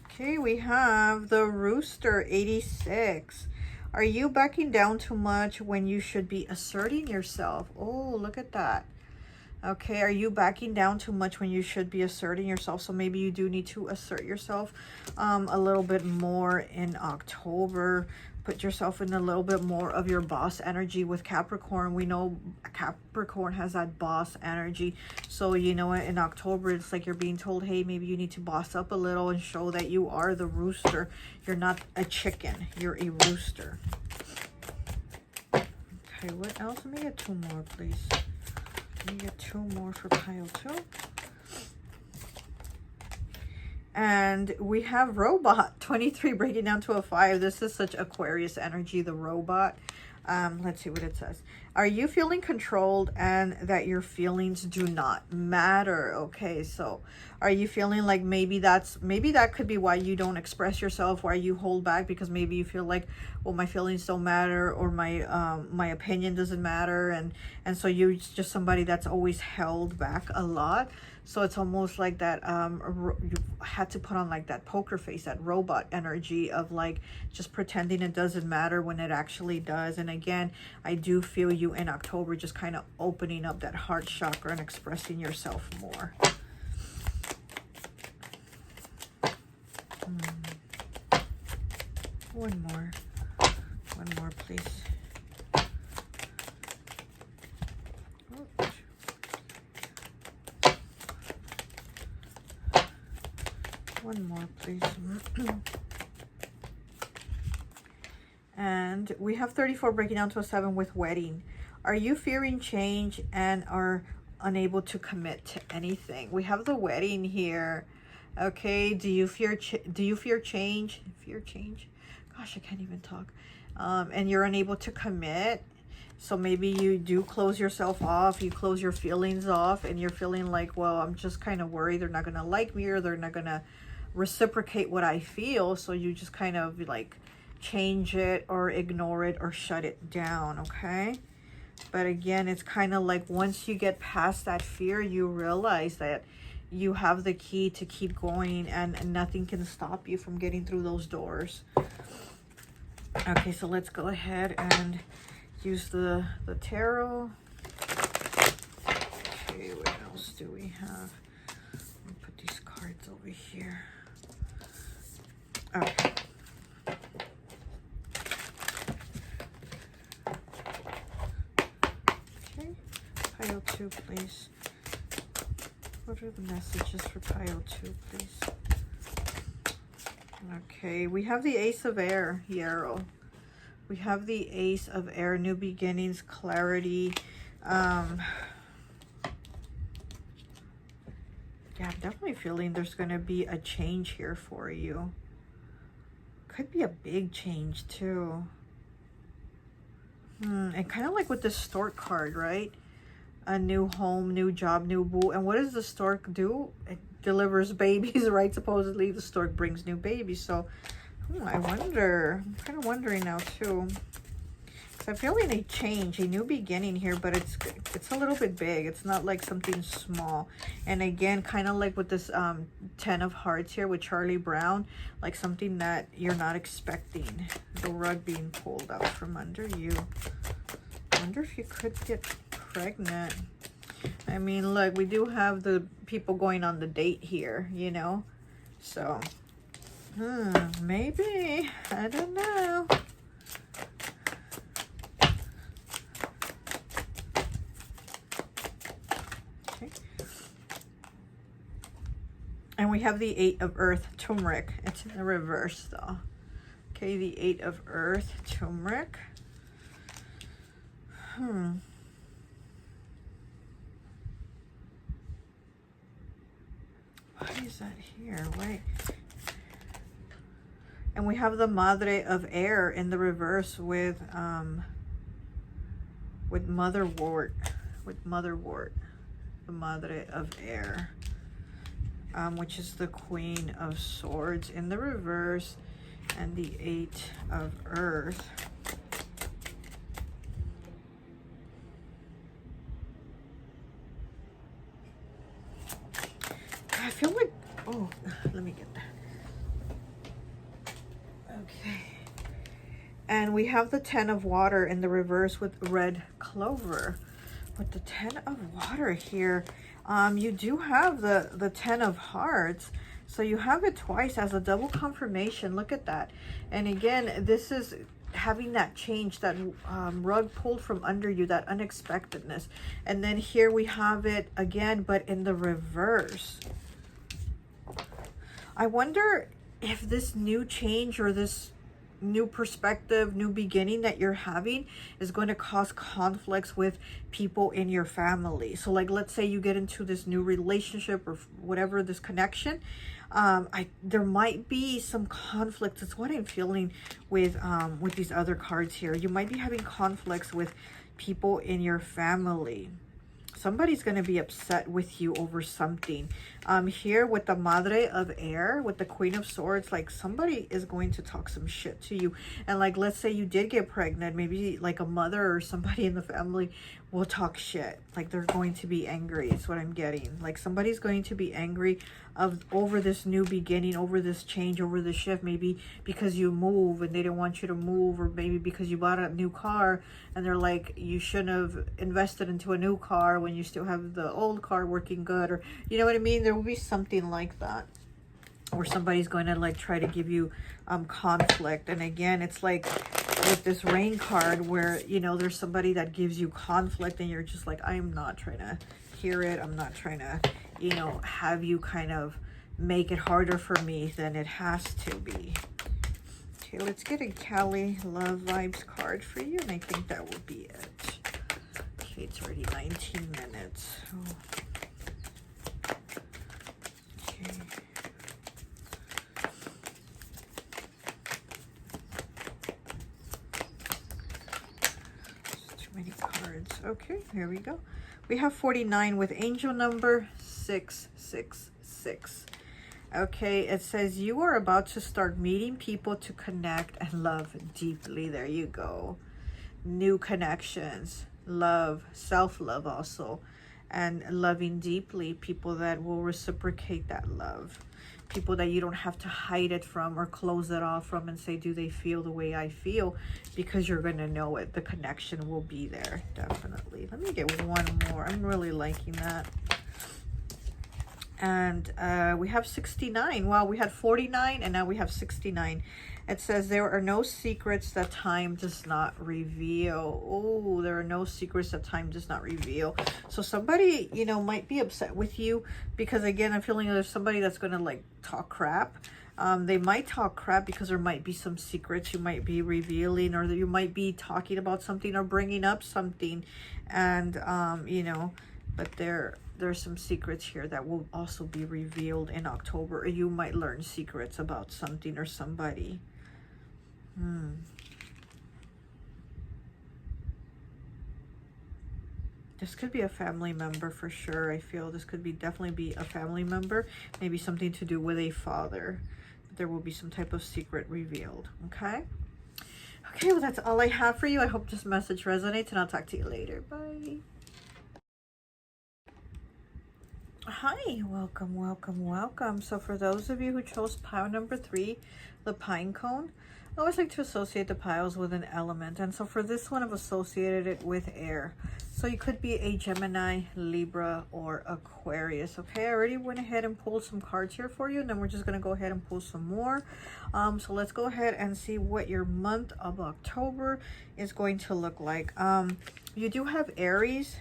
Okay, we have the Rooster 86. Are you backing down too much when you should be asserting yourself? Oh, look at that. Okay, are you backing down too much when you should be asserting yourself? So maybe you do need to assert yourself a little bit more in October. Put yourself in a little bit more of your boss energy with Capricorn. We know Capricorn has that boss energy. So, you know, in October, it's like you're being told, hey, maybe you need to boss up a little and show that you are the rooster. You're not a chicken. You're a rooster. Okay, what else? Let me get two more, please. Let me get two more for pile 2. And we have Robot 23 breaking down to a 5. This is such Aquarius energy, the Robot. Let's see what it says. Are you feeling controlled and that your feelings do not matter? Okay, so are you feeling like maybe that could be why you don't express yourself, why you hold back, because maybe you feel like, well, my feelings don't matter, or my opinion doesn't matter, and so you're just somebody that's always held back a lot. So it's almost like that you had to put on like that poker face, that robot energy of like just pretending it doesn't matter when it actually does. And again, I do feel you in October just kind of opening up that heart chakra and expressing yourself more. One more please. One more, please. And we have 34 breaking down to a 7 with wedding. Are you fearing change and are unable to commit to anything? We have the wedding here. Okay, do you fear change? Fear change? Gosh, I can't even talk. And you're unable to commit. So maybe you do close yourself off, you close your feelings off, and you're feeling like, well, I'm just kind of worried they're not going to like me, or they're not going to reciprocate what I feel. So you just kind of like change it or ignore it or shut it down, okay? But again, it's kind of like once you get past that fear, you realize that you have the key to keep going, and nothing can stop you from getting through those doors. Okay, so let's go ahead and use the tarot. Okay, what else do we have? Let me put these cards over here. Okay. Okay, pile 2, please. What are the messages for pile 2, please? Okay, we have the Ace of Air, Yarrow. We have the Ace of Air, new beginnings, clarity. Yeah, I'm definitely feeling there's going to be a change here for you. Could be a big change too. And kind of like with the stork card, right? A new home, new job, new boo. And what does the stork do? It delivers babies, right? Supposedly the stork brings new babies. So I wonder, I'm kind of wondering now too. So I'm feeling a change, a new beginning here, but it's a little bit big. It's not like something small. And again, kind of like with this 10 of Hearts here with Charlie Brown, like something that you're not expecting. The rug being pulled out from under you. I wonder if you could get pregnant. I mean, look, we do have the people going on the date here, you know? So, maybe. I don't know. And we have the 8 of Earth, turmeric. It's in the reverse, though. Okay, the 8 of Earth, turmeric. Why is that here? Wait. And we have the Madre of Air in the reverse with motherwort. With motherwort. The Madre of Air. Which is the Queen of Swords in the reverse, and the 8 of Earth. I feel like, oh, let me get that. Okay. And we have the 10 of Water in the reverse with red clover. With the 10 of Water here, you do have the 10 of Hearts, so you have it twice as a double confirmation. Look at that. And again, this is having that change, that rug pulled from under you, that unexpectedness. And then here we have it again, but in the reverse. I wonder if this new change or this new perspective, new beginning that you're having is going to cause conflicts with people in your family. So like, let's say you get into this new relationship or whatever, this connection, there might be some conflicts. It's what I'm feeling with these other cards here. You might be having conflicts with people in your family. Somebody's going to be upset with you over something. Here with the Madre of Air, with the Queen of Swords, like somebody is going to talk some shit to you. And like, let's say you did get pregnant, maybe like a mother or somebody in the family will talk shit. Like they're going to be angry. It's what I'm getting. Like somebody's going to be angry over this new beginning, over this change, over the shift. Maybe because you move and they didn't want you to move, or maybe because you bought a new car and they're like, you shouldn't have invested into a new car when you still have the old car working good, or you know what I mean? There will be something like that, or somebody's going to like try to give you conflict. And again, it's like with this Rain card where, you know, there's somebody that gives you conflict and you're just like, I'm not trying to hear it. I'm not trying to, you know, have you kind of make it harder for me than it has to be. Okay, let's get a Cali Love Vibes card for you, and I think that will be it. Okay, it's already 19 minutes. Oh. Okay. Too many cards. Okay, here we go. We have 49 with angel number 666. Okay, it says you are about to start meeting people to connect and love deeply. There you go. New connections, love, self-love also, and loving deeply, people that will reciprocate that love, people that you don't have to hide it from or close it off from and say, do they feel the way I feel? Because you're going to know it. The connection will be there, definitely. Let me get one more. I'm really liking that. And we have 69. Wow, we had 49 and now we have 69. It says there are no secrets that time does not reveal. Oh, there are no secrets that time does not reveal. So somebody, you know, might be upset with you because, again, I'm feeling there's somebody that's going to like talk crap. They might talk crap because there might be some secrets you might be revealing, or that you might be talking about something or bringing up something. And, you know, but there's some secrets here that will also be revealed in October, or you might learn secrets about something or somebody. This could be a family member for sure. I feel this could be definitely be a family member, maybe something to do with a father. There will be some type of secret revealed. Okay, well, that's all I have for you. I hope this message resonates, and I'll talk to you later. Bye. Hi, welcome. So for those of you who chose pile number 3, the pine cone, I always like to associate the piles with an element. And so for this one, I've associated it with air. So you could be a Gemini, Libra, or Aquarius. Okay, I already went ahead and pulled some cards here for you, and then we're just going to go ahead and pull some more. So let's go ahead and see what your month of October is going to look like. You do have Aries,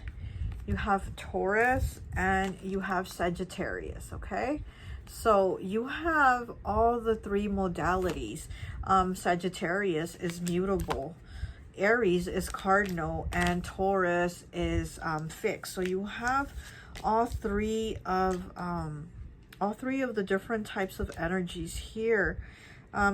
you have Taurus, and you have Sagittarius. Okay, so you have all the 3 modalities. Sagittarius is mutable, Aries is cardinal, and Taurus is fixed. So you have all three of the different types of energies here.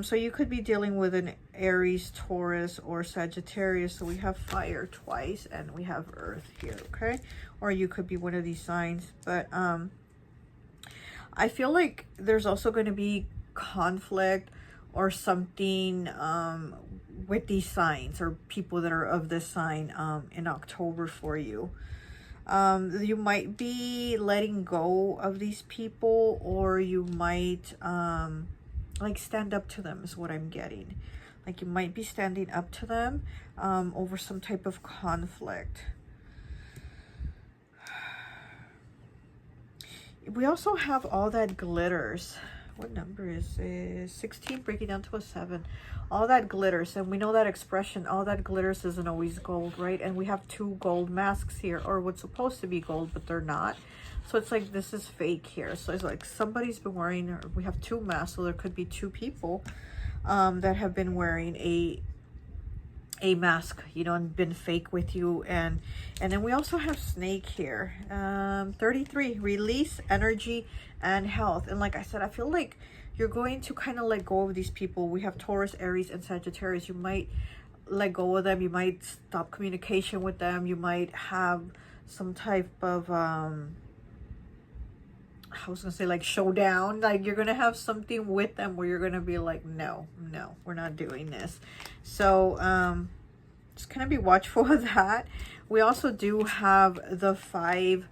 So you could be dealing with an Aries, Taurus, or Sagittarius. So we have fire twice, and we have earth here, okay? Or you could be one of these signs. But I feel like there's also going to be conflict or something with these signs or people that are of this sign in October for you. You might be letting go of these people, or you might like stand up to them is what I'm getting. Like you might be standing up to them over some type of conflict. We also have all that glitters. What number is this? 16 breaking down to a 7. All that glitters, and we know that expression, all that glitters isn't always gold, right? And we have 2 gold masks here, or what's supposed to be gold, but they're not. So it's like this is fake here. So it's like somebody's been wearing, or we have 2 masks, so there could be 2 people that have been wearing a mask, you know, and been fake with you. And then we also have snake here. 33, release, energy, and health. And like I said, I feel like you're going to kind of let go of these people. We have Taurus, Aries, and Sagittarius. You might let go of them. You might stop communication with them. You might have some type of I was gonna say like showdown. Like you're gonna have something with them where you're gonna be like, no, we're not doing this. So just kind of be watchful of that. We also do have the five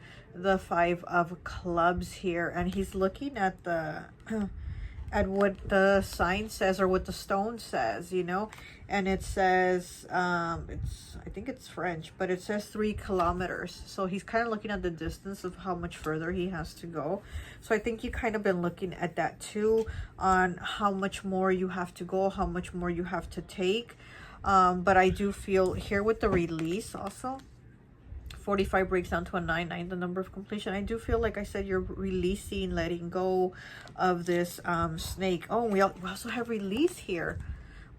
of clubs here, and he's looking at the at what the sign says, or what the stone says, you know, and it says I think it's French, but it says 3 kilometers. So he's kind of looking at the distance of how much further he has to go. So I think you kind of been looking at that too, on how much more you have to go, how much more you have to take. But I do feel here with the release also, 45 breaks down to a 9, the number of completion. I do feel like I said you're releasing, letting go of this snake. Oh, we also have release here.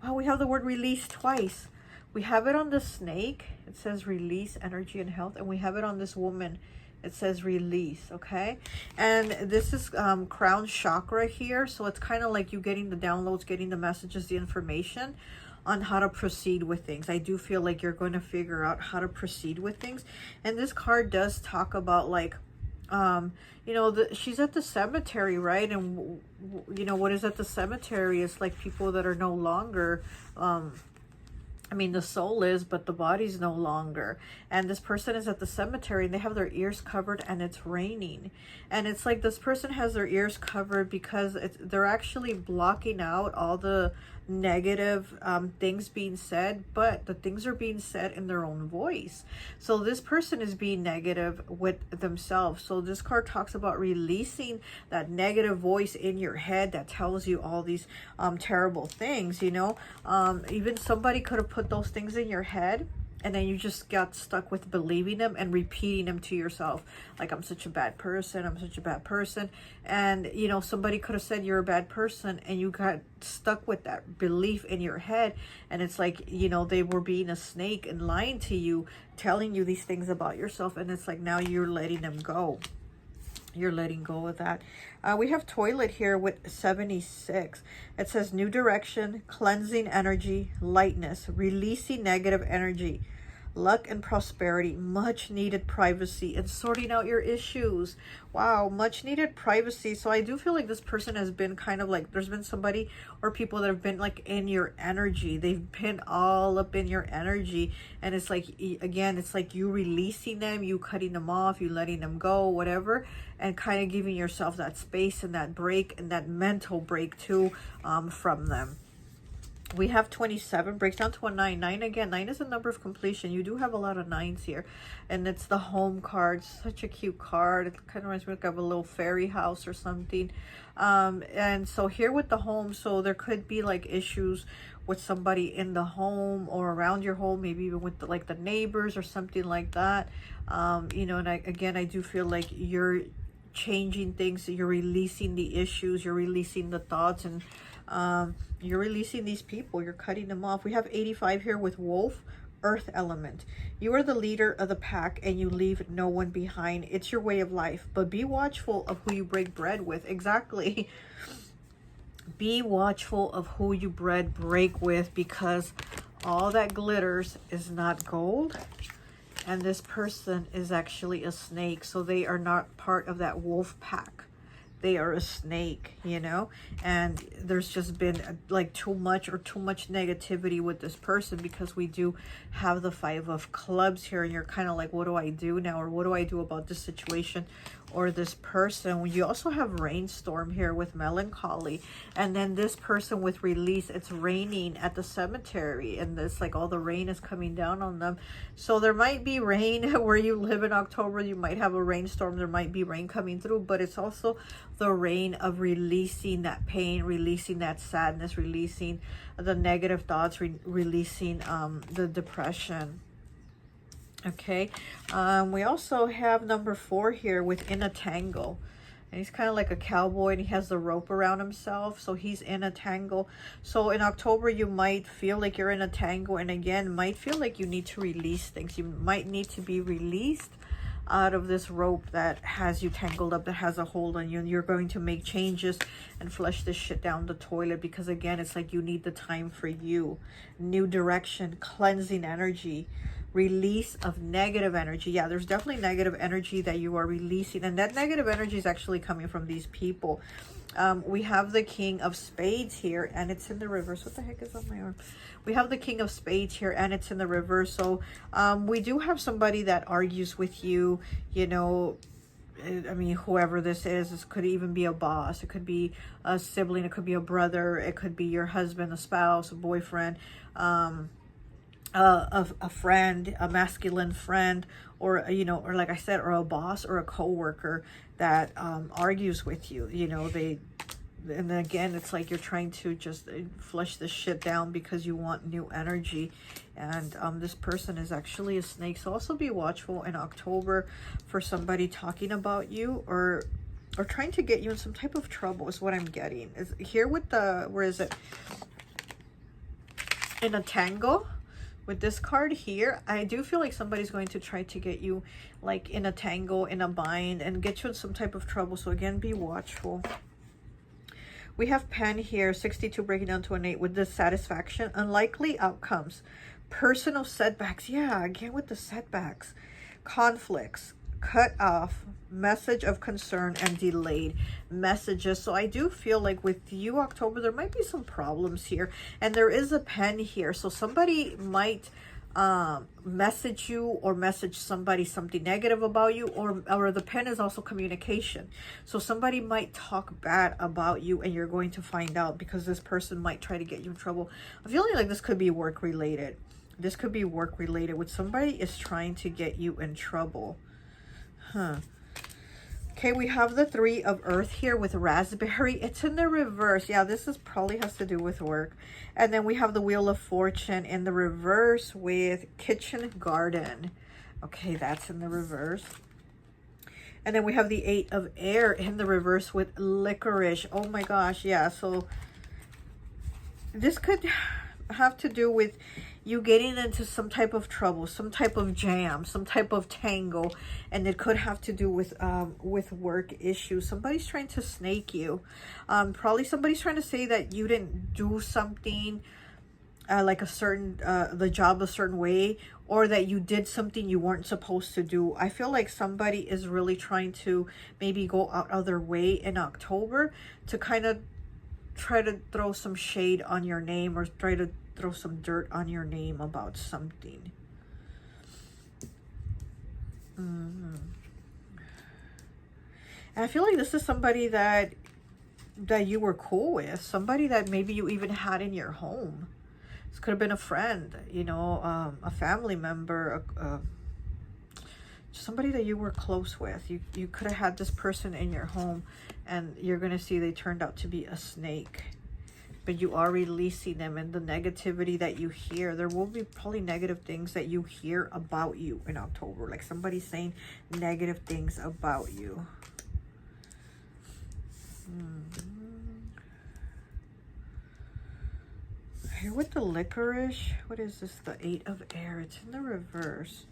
Wow, we have the word release twice. We have it on the snake. It says release, energy, and health. And we have it on this woman. It says release, okay? And this is crown chakra here. So it's kind of like you getting the downloads, getting the messages, the information on how to proceed with things. I do feel like you're going to figure out how to proceed with things. And this card does talk about like You know, she's at the cemetery, right? And you know, what is at the cemetery is like people that are no longer, I mean, the soul is, but the body's no longer. And this person is at the cemetery and they have their ears covered and it's raining. And it's like this person has their ears covered because they're actually blocking out all the negative things being said, but the things are being said in their own voice. So this person is being negative with themselves. So this card talks about releasing that negative voice in your head that tells you all these terrible things, you know. Even somebody could have put those things in your head and then you just got stuck with believing them and repeating them to yourself. Like, I'm such a bad person. I'm such a bad person. And, you know, somebody could have said you're a bad person and you got stuck with that belief in your head. And it's like, you know, they were being a snake and lying to you, telling you these things about yourself. And it's like, now you're letting them go. You're letting go of that. We have toilet here with 76. It says new direction, cleansing energy, lightness, releasing negative energy, luck and prosperity, much needed privacy, and sorting out your issues. Wow, much needed privacy. So I do feel like this person has been kind of like, there's been somebody or people that have been like in your energy. They've been all up in your energy. And it's like, again, it's like you releasing them, you cutting them off, you letting them go, whatever, and kind of giving yourself that space and that break and that mental break too from them. We have 27, breaks down to a 9. 9 again, 9 is a number of completion. You do have a lot of 9s here. And it's the home card. Such a cute card. It kind of reminds me of a little fairy house or something. And so here with the home, so there could be like issues with somebody in the home or around your home, maybe even with like the neighbors or something like that. You know, and I do feel like you're changing things. You're releasing the issues. You're releasing the thoughts, and you're releasing these people. You're cutting them off. We have 85 here with wolf, earth element. You are the leader of the pack and you leave no one behind. It's your way of life, but be watchful of who you break bread with. Exactly. Be watchful of who you break with, because all that glitters is not gold. And this person is actually a snake. So they are not part of that wolf pack. They are a snake, you know, and there's just been like too much negativity with this person, because we do have the 5 of clubs here, and you're kind of like, what do I do now? Or what do I do about this situation or this person? You also have rainstorm here with melancholy, and then this person with release. It's raining at the cemetery, and it's like all the rain is coming down on them. So there might be rain where you live in October. You might have a rainstorm. There might be rain coming through, but it's also the rain of releasing that pain, releasing that sadness, releasing the negative thoughts, releasing the depression. Okay, we also have number 4 here within a tangle. And he's kind of like a cowboy, and he has the rope around himself. So he's in a tangle. So in October, you might feel like you're in a tangle. And again, might feel like you need to release things. You might need to be released out of this rope that has you tangled up, that has a hold on you. And you're going to make changes and flush this shit down the toilet. Because again, it's like you need the time for you. New direction, cleansing energy. Release of negative energy. Yeah, there's definitely negative energy that you are releasing, and that negative energy is actually coming from these people. We have the King of Spades here, and it's in the reverse. What the heck is on my arm? We have the King of Spades here, and it's in the reverse. So we do have somebody that argues with you, you know. I mean, whoever this could even be a boss. It could be a sibling. It could be a brother. It could be your husband, a spouse, a boyfriend, a friend, a masculine friend, or, you know, or like I said, or a boss or a co-worker that argues with you. You know, and then again, it's like you're trying to just flush this shit down because you want new energy. And this person is actually a snake. So also be watchful in October for somebody talking about you or trying to get you in some type of trouble is what I'm getting. Is here with the, where is it? In a tangle. With this card here, I do feel like somebody's going to try to get you like in a tangle, in a bind, and get you in some type of trouble. So again, be watchful. We have pen here, 62 breaking down to an 8 with dissatisfaction, unlikely outcomes, personal setbacks. Yeah, again with the setbacks, conflicts, cut off, message of concern, and delayed messages. So I do feel like with you, October, there might be some problems here. And there is a pen here. So somebody might message you or message somebody something negative about you, or the pen is also communication. So somebody might talk bad about you and you're going to find out, because this person might try to get you in trouble. I'm feeling like this could be work related. This could be work related, with somebody is trying to get you in trouble. Okay, we have the Three of Earth here with raspberry. It's in the reverse. Yeah, this is probably has to do with work. And then we have the Wheel of Fortune in the reverse with kitchen garden. Okay, that's in the reverse. And then we have the Eight of Air in the reverse with licorice. Oh my gosh, yeah. So this could have to do with you getting into some type of trouble, some type of jam, some type of tangle, and it could have to do with work issues. Somebody's trying to snake you. Probably somebody's trying to say that you didn't do something like a certain the job a certain way, or that you did something you weren't supposed to do. I feel like somebody is really trying to maybe go out of their way in October to kind of try to throw some shade on your name, or try to throw some dirt on your name about something. And I feel like this is somebody that you were cool with, somebody that maybe you even had in your home. This could have been a friend, you know, a family member, somebody that you were close with. You could have had this person in your home, and you're going to see they turned out to be a snake. But you are releasing them, and the negativity that you hear, there will be probably negative things that you hear about you in October. Like somebody saying negative things about you. Here with the licorice, what is this? The Eight of Air. It's in the reverse.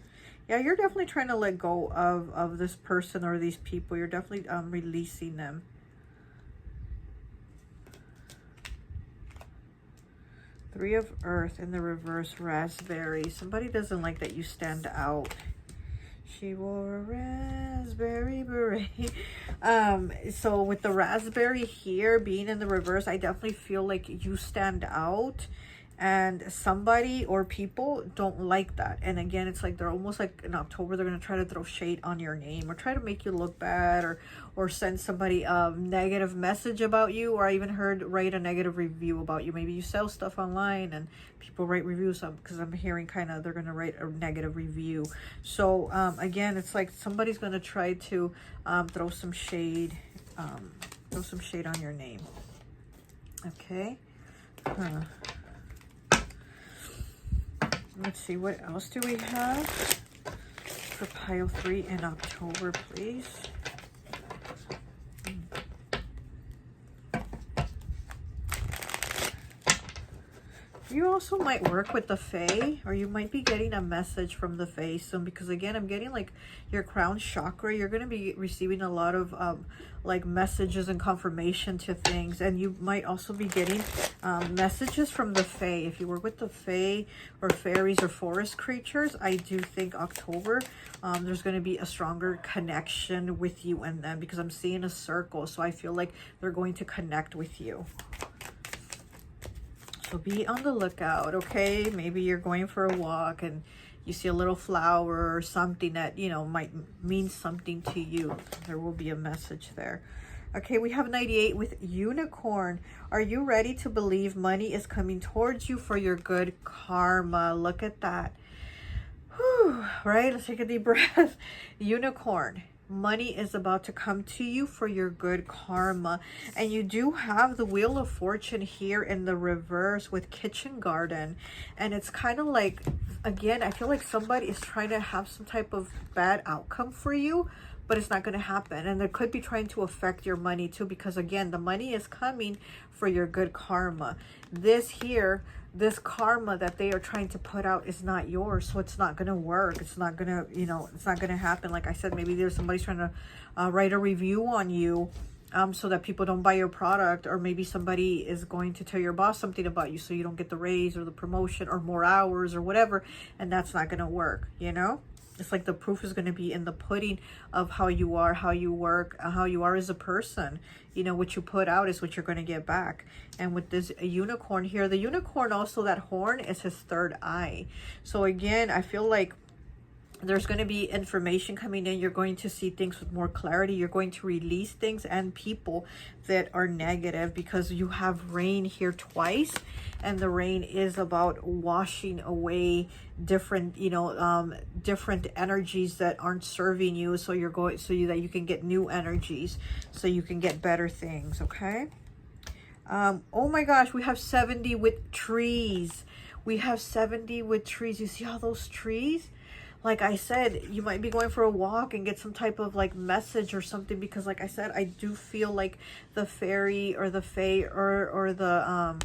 Yeah, you're definitely trying to let go of this person or these people. You're definitely releasing them. Three of Earth in the reverse, raspberry. Somebody doesn't like that you stand out. She wore a raspberry beret. So with the raspberry here being in the reverse, I definitely feel like you stand out, and somebody or people don't like that. And again, it's like they're almost like in October, they're going to try to throw shade on your name, or try to make you look bad, or send somebody a negative message about you, or I even heard write a negative review about you. Maybe you sell stuff online and people write reviews, because I'm hearing kind of they're going to write a negative review. So again, it's like somebody's going to try to throw some shade on your name. Okay. Let's see, what else do we have for pile 3 in October, please? You also might work with the Fae, or you might be getting a message from the Fae soon, because again, I'm getting like your crown chakra. You're going to be receiving a lot of like messages and confirmation to things, and you might also be getting messages from the Fae. If you work with the Fae or fairies or forest creatures, I do think October there's going to be a stronger connection with you and them, because I'm seeing a circle. So I feel like they're going to connect with you. So be on the lookout, okay? Maybe you're going for a walk and you see a little flower or something that, you know, might mean something to you. There will be a message there. Okay, we have 98 with unicorn. Are you ready to believe money is coming towards you for your good karma? Look at that. Whew, right? Let's take a deep breath. Unicorn. Money is about to come to you for your good karma. And you do have the Wheel of Fortune here in the reverse with kitchen garden. And it's kind of like, again, I feel like somebody is trying to have some type of bad outcome for you, but it's not going to happen. And they could be trying to affect your money too, because again, the money is coming for your good karma. This here, this karma that they are trying to put out is not yours, so it's not going to work. It's not going to, you know, it's not going to happen. Like I said, maybe there's somebody's trying to write a review on you, so that people don't buy your product, or maybe somebody is going to tell your boss something about you so you don't get the raise or the promotion or more hours or whatever, and that's not going to work, you know? It's like the proof is going to be in the pudding of how you are, how you work, how you are as a person. You know, what you put out is what you're going to get back. And with this unicorn here, the unicorn also, that horn is his third eye. So again, I feel like there's going to be information coming in. You're going to see things with more clarity. You're going to release things and people that are negative, because you have rain here twice, and the rain is about washing away different, you know, different energies that aren't serving you, so you're going, so that you can get new energies, so you can get better things. Okay. Oh my gosh, we have 70 with trees. We have 70 with trees. You see all those trees? Like I said, you might be going for a walk and get some type of like message or something, because like I said, I do feel like the fairy or the fae or the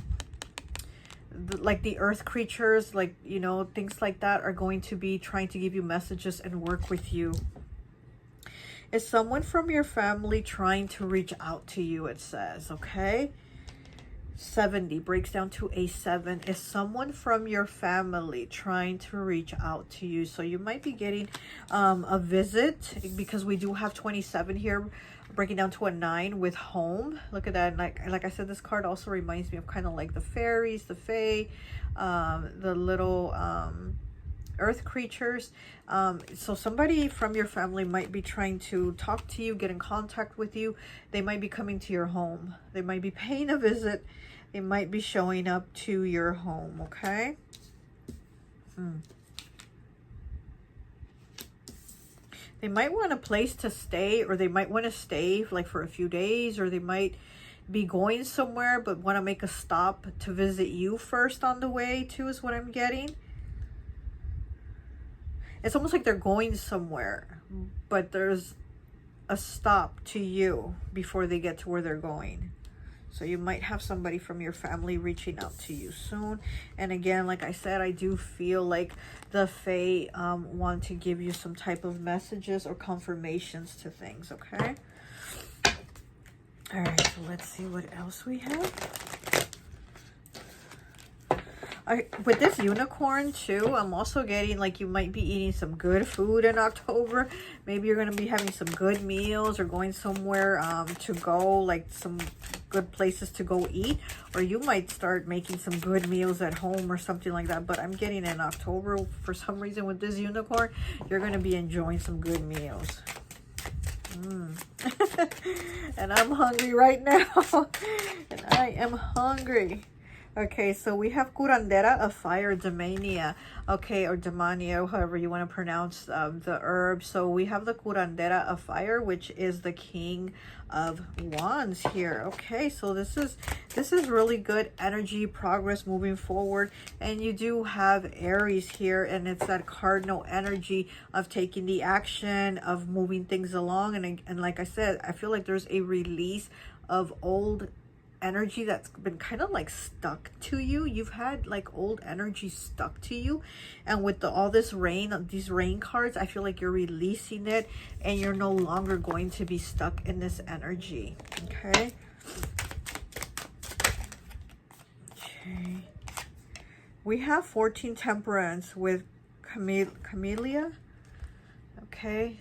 like the earth creatures, like, you know, things like that are going to be trying to give you messages and work with you. Is someone from your family trying to reach out to you, it says, okay? 70 breaks down to a 7. Is someone from your family trying to reach out to you? So you might be getting a visit, because we do have 27 here, breaking down to a 9 with home. Look at that. And like I said, this card also reminds me of kind of like the fairies, the fae, the little earth creatures. So somebody from your family might be trying to talk to you, get in contact with you. They might be coming to your home. They might be paying a visit. They might be showing up to your home. Okay. They might want a place to stay, or they might want to stay like for a few days, or they might be going somewhere but want to make a stop to visit you first on the way too, is what I'm getting. It's almost like they're going somewhere, but there's a stop to you before they get to where they're going. So you might have somebody from your family reaching out to you soon. And again, like I said, I do feel like the fae want to give you some type of messages or confirmations to things, okay? All right, so let's see what else we have. With this unicorn too, I'm also getting like you might be eating some good food in October. Maybe you're going to be having some good meals, or going somewhere to go, like some good places to go eat, or you might start making some good meals at home or something like that. But I'm getting in October, for some reason, with this unicorn, you're going to be enjoying some good meals. And I'm hungry right now. And I am hungry. Okay, so we have curandera of fire, Damania, okay, or Damania, however you want to pronounce the herb. So we have the curandera of fire, which is the king of wands here. Okay, so this is really good energy, progress, moving forward. And you do have Aries here, and it's that cardinal energy of taking the action, of moving things along. And like I said, I feel like there's a release of old energy that's been kind of like stuck to you. You've had like old energy stuck to you, and with all this rain, these rain cards, I feel like you're releasing it, and you're no longer going to be stuck in this energy. Okay. We have 14 temperance with camellia. Okay.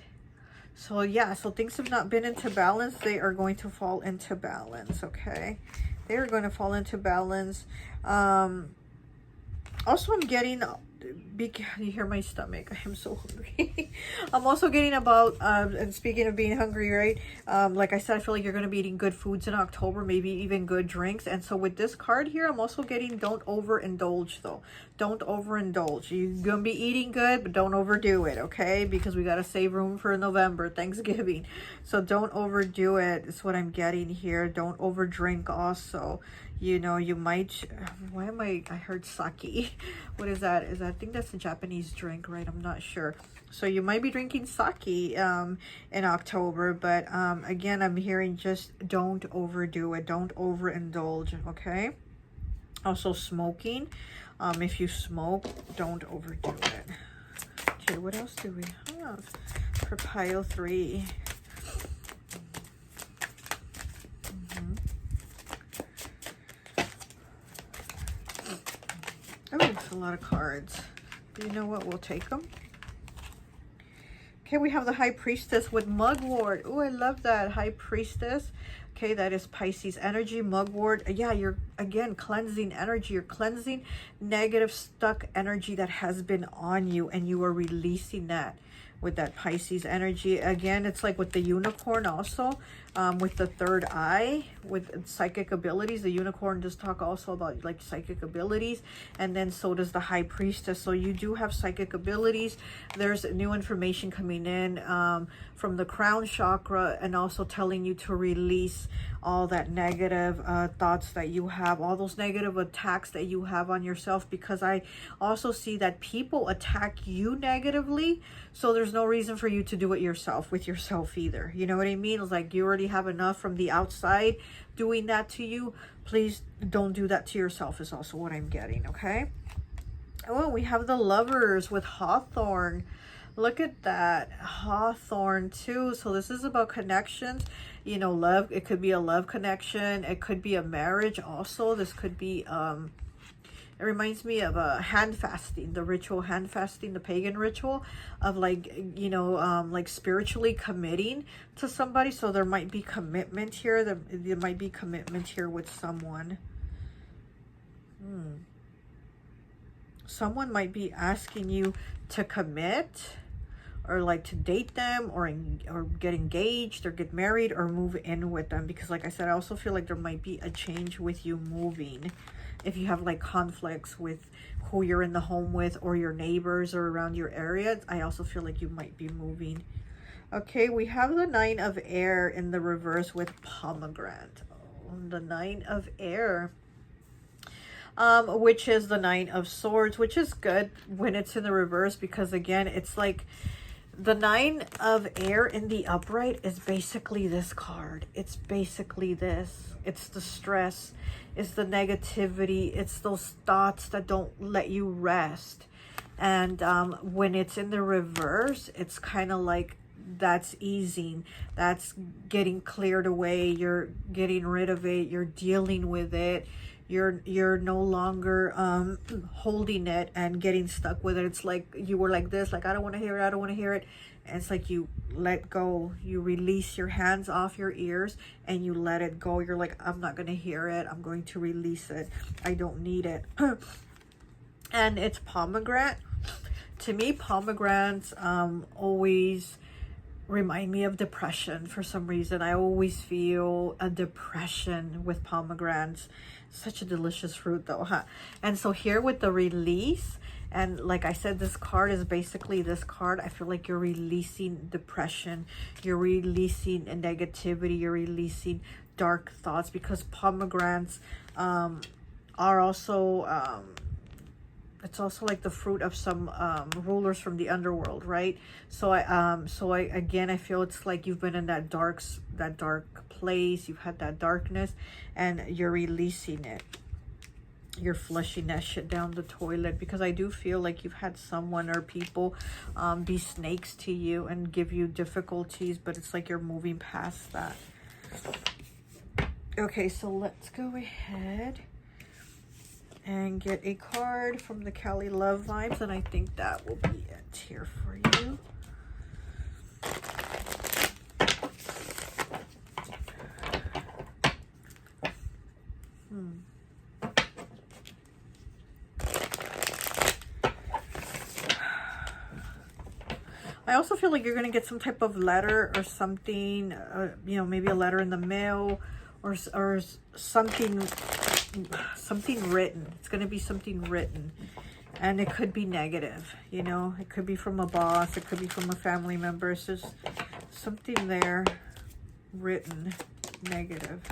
So yeah, so things have not been into balance. They are going to fall into balance, okay? They are going to fall into balance. Also, I'm getting, you hear my stomach. I am so hungry. I'm also getting about, and speaking of being hungry, right? Like I said, I feel like you're going to be eating good foods in October, maybe even good drinks. And so with this card here, I'm also getting don't overindulge though. Don't overindulge. You're going to be eating good, but don't overdo it, okay? Because we got to save room for November, Thanksgiving. So don't overdo it. It's what I'm getting here. Don't overdrink also. You know, you might, why am I heard sake. What is that? I think that's a Japanese drink, right? I'm not sure. So you might be drinking sake in October, but again, I'm hearing just don't overdo it. Don't overindulge, okay? Also smoking. If you smoke, don't overdo it. Okay, what else do we have for pile 3? That's a lot of cards. But you know what? We'll take them. Okay, we have the High Priestess with Mugwort. Oh, I love that. High Priestess. Okay, that is Pisces energy. Mugwort. Yeah, you're, again, cleansing energy. You're cleansing negative, stuck energy that has been on you, and you are releasing that with that Pisces energy. Again, it's like with the unicorn also, with the third eye, with psychic abilities. The unicorn does talk also about like psychic abilities, and then so does the High Priestess. So you do have psychic abilities. There's new information coming in from the crown chakra, and also telling you to release all that negative thoughts that you have, all those negative attacks that you have on yourself, because I also see that people attack you negatively, so there's no reason for you to do it yourself with yourself either. You know what I mean? It's like you already have enough from the outside doing that to you. Please don't do that to yourself is also what I'm getting. Okay. Oh, we have the Lovers with Hawthorne. Look at that. Hawthorne too. So this is about connections, you know, love. It could be a love connection. It could be a marriage also. This could be it reminds me of hand fasting, the ritual hand fasting, the pagan ritual of like, you know, like spiritually committing to somebody. So there might be commitment here. There might be commitment here with someone. Someone might be asking you to commit, or like to date them, or get engaged, or get married, or move in with them. Because like I said, I also feel like there might be a change with you moving. If you have like conflicts with who you're in the home with, or your neighbors, or around your area, I also feel like you might be moving. Okay, we have the Nine of Air in the reverse with Pomegranate. Oh, the Nine of Air. Which is the Nine of Swords, which is good when it's in the reverse, because again, it's like the Nine of Air in the upright is basically this card. It's basically this. It's the stress. It's the negativity. It's those thoughts that don't let you rest. And when it's in the reverse, it's kind of like that's easing. That's getting cleared away. You're getting rid of it. You're dealing with it. You're no longer holding it and getting stuck with it. It's like you were like this, like I don't want to hear it, I don't want to hear it. And it's like you let go. You release your hands off your ears and you let it go. You're like, I'm not going to hear it. I'm going to release it. I don't need it. And it's pomegranate. To me, pomegranates always remind me of depression for some reason. I always feel a depression with pomegranates. Such a delicious fruit though, huh? And so here with the release, and like I said, this card is basically this card. I feel like you're releasing depression. You're releasing negativity. You're releasing dark thoughts, because pomegranates are also... it's also like the fruit of some rulers from the underworld, right? So I feel it's like you've been in that dark place. You've had that darkness, and you're releasing it. You're flushing that shit down the toilet, because I do feel like you've had someone or people be snakes to you and give you difficulties, but it's like you're moving past that. Okay, so let's go ahead and get a card from the Cali Love Vibes, and I think that will be it here for you. I also feel like you're going to get some type of letter or something, you know, maybe a letter in the mail, or something written. It's going to be something written, and it could be negative, you know. It could be from a boss, it could be from a family member. It's just something there written negative.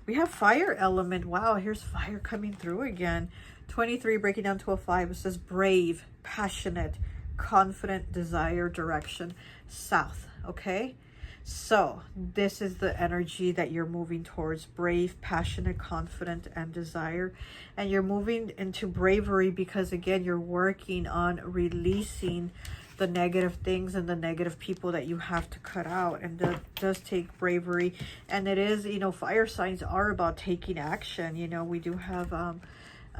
We have fire element. Wow, here's fire coming through again. 23 breaking down to a 5. It says brave, passionate, confident, desire, direction, south. Okay, so this is the energy that you're moving towards: brave, passionate, confident, and desire. And you're moving into bravery because again, you're working on releasing the negative things and the negative people that you have to cut out. And that does take bravery. And it is, you know, fire signs are about taking action. You know, we do have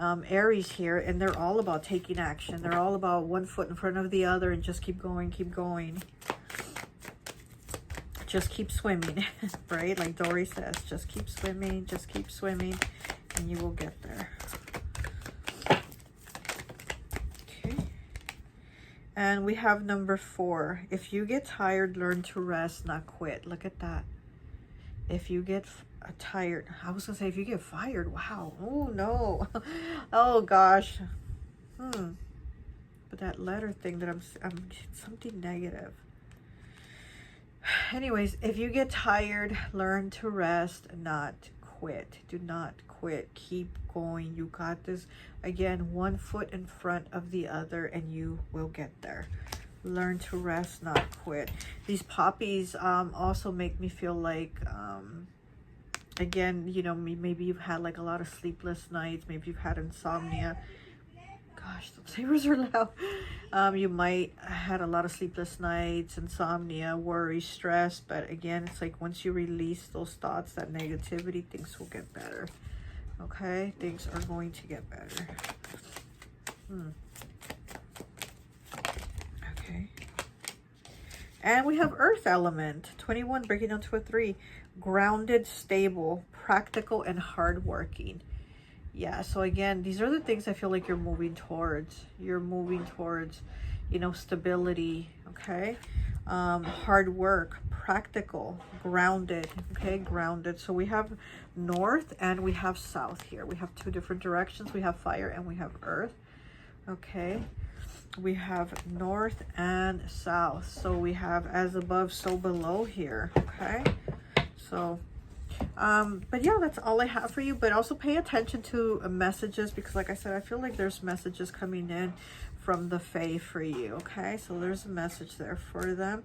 Aries here, and they're all about taking action. They're all about one foot in front of the other and just keep going, keep going. Just keep swimming, right? Like Dory says, just keep swimming, and you will get there. Okay. And we have number 4. If you get tired, learn to rest, not quit. Look at that. If you get tired, I was gonna say if you get fired. Wow. Oh no. Oh gosh. But that letter thing that I'm something negative. Anyways, if you get tired, learn to rest, not quit. Do not quit. Keep going. You got this. Again, one foot in front of the other, and you will get there. Learn to rest, not quit. These poppies also make me feel like, again, you know, maybe you've had like a lot of sleepless nights. Maybe you've had insomnia. Gosh, those sabers are loud. You might have had a lot of sleepless nights, insomnia, worry, stress. But again, it's like once you release those thoughts, that negativity, things will get better. Okay? Things are going to get better. Okay. And we have Earth element. 21, breaking down to a 3. Grounded, stable, practical, and hardworking. Yeah, so again, these are the things I feel like you're moving towards. You're moving towards, you know, stability, okay? Hard work, practical, grounded, okay? Grounded. So we have north and we have south here. We have 2 different directions. We have fire and we have earth, okay? We have north and south. So we have as above, so below here, okay? So... but yeah, that's all I have for you. But also pay attention to messages, because like I said, I feel like there's messages coming in from the Fae for you. Okay, so there's a message there for them.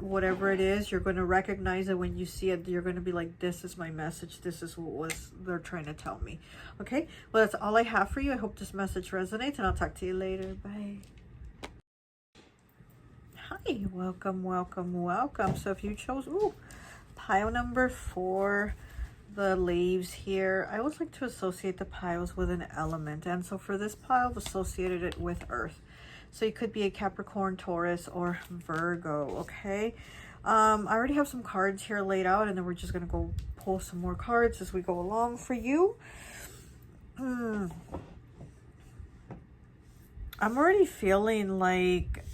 Whatever it is, you're going to recognize it when you see it. You're going to be like, this is my message, this is what they're trying to tell me. Okay, well, that's all I have for you. I hope this message resonates, and I'll talk to you later. Bye. Hi, welcome, welcome, welcome. So if you chose pile number 4, the leaves here, I always like to associate the piles with an element, and so for this pile I've associated it with earth. So you could be a Capricorn, Taurus, or Virgo. Okay, I already have some cards here laid out, and then we're just gonna go pull some more cards as we go along for you. I'm already feeling like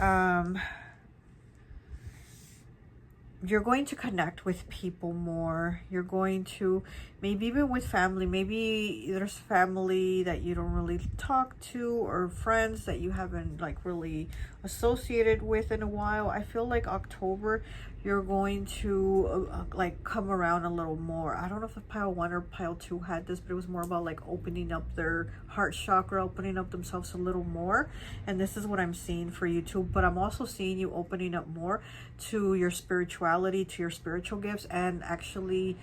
you're going to connect with people more. You're going to, maybe even with family, maybe there's family that you don't really talk to, or friends that you haven't like really associated with in a while. I feel like October, you're going to like come around a little more. I don't know if pile 1 or pile 2 had this, but it was more about like opening up their heart chakra, opening up themselves a little more. And this is what I'm seeing for you too. But I'm also seeing you opening up more to your spirituality, to your spiritual gifts, and actually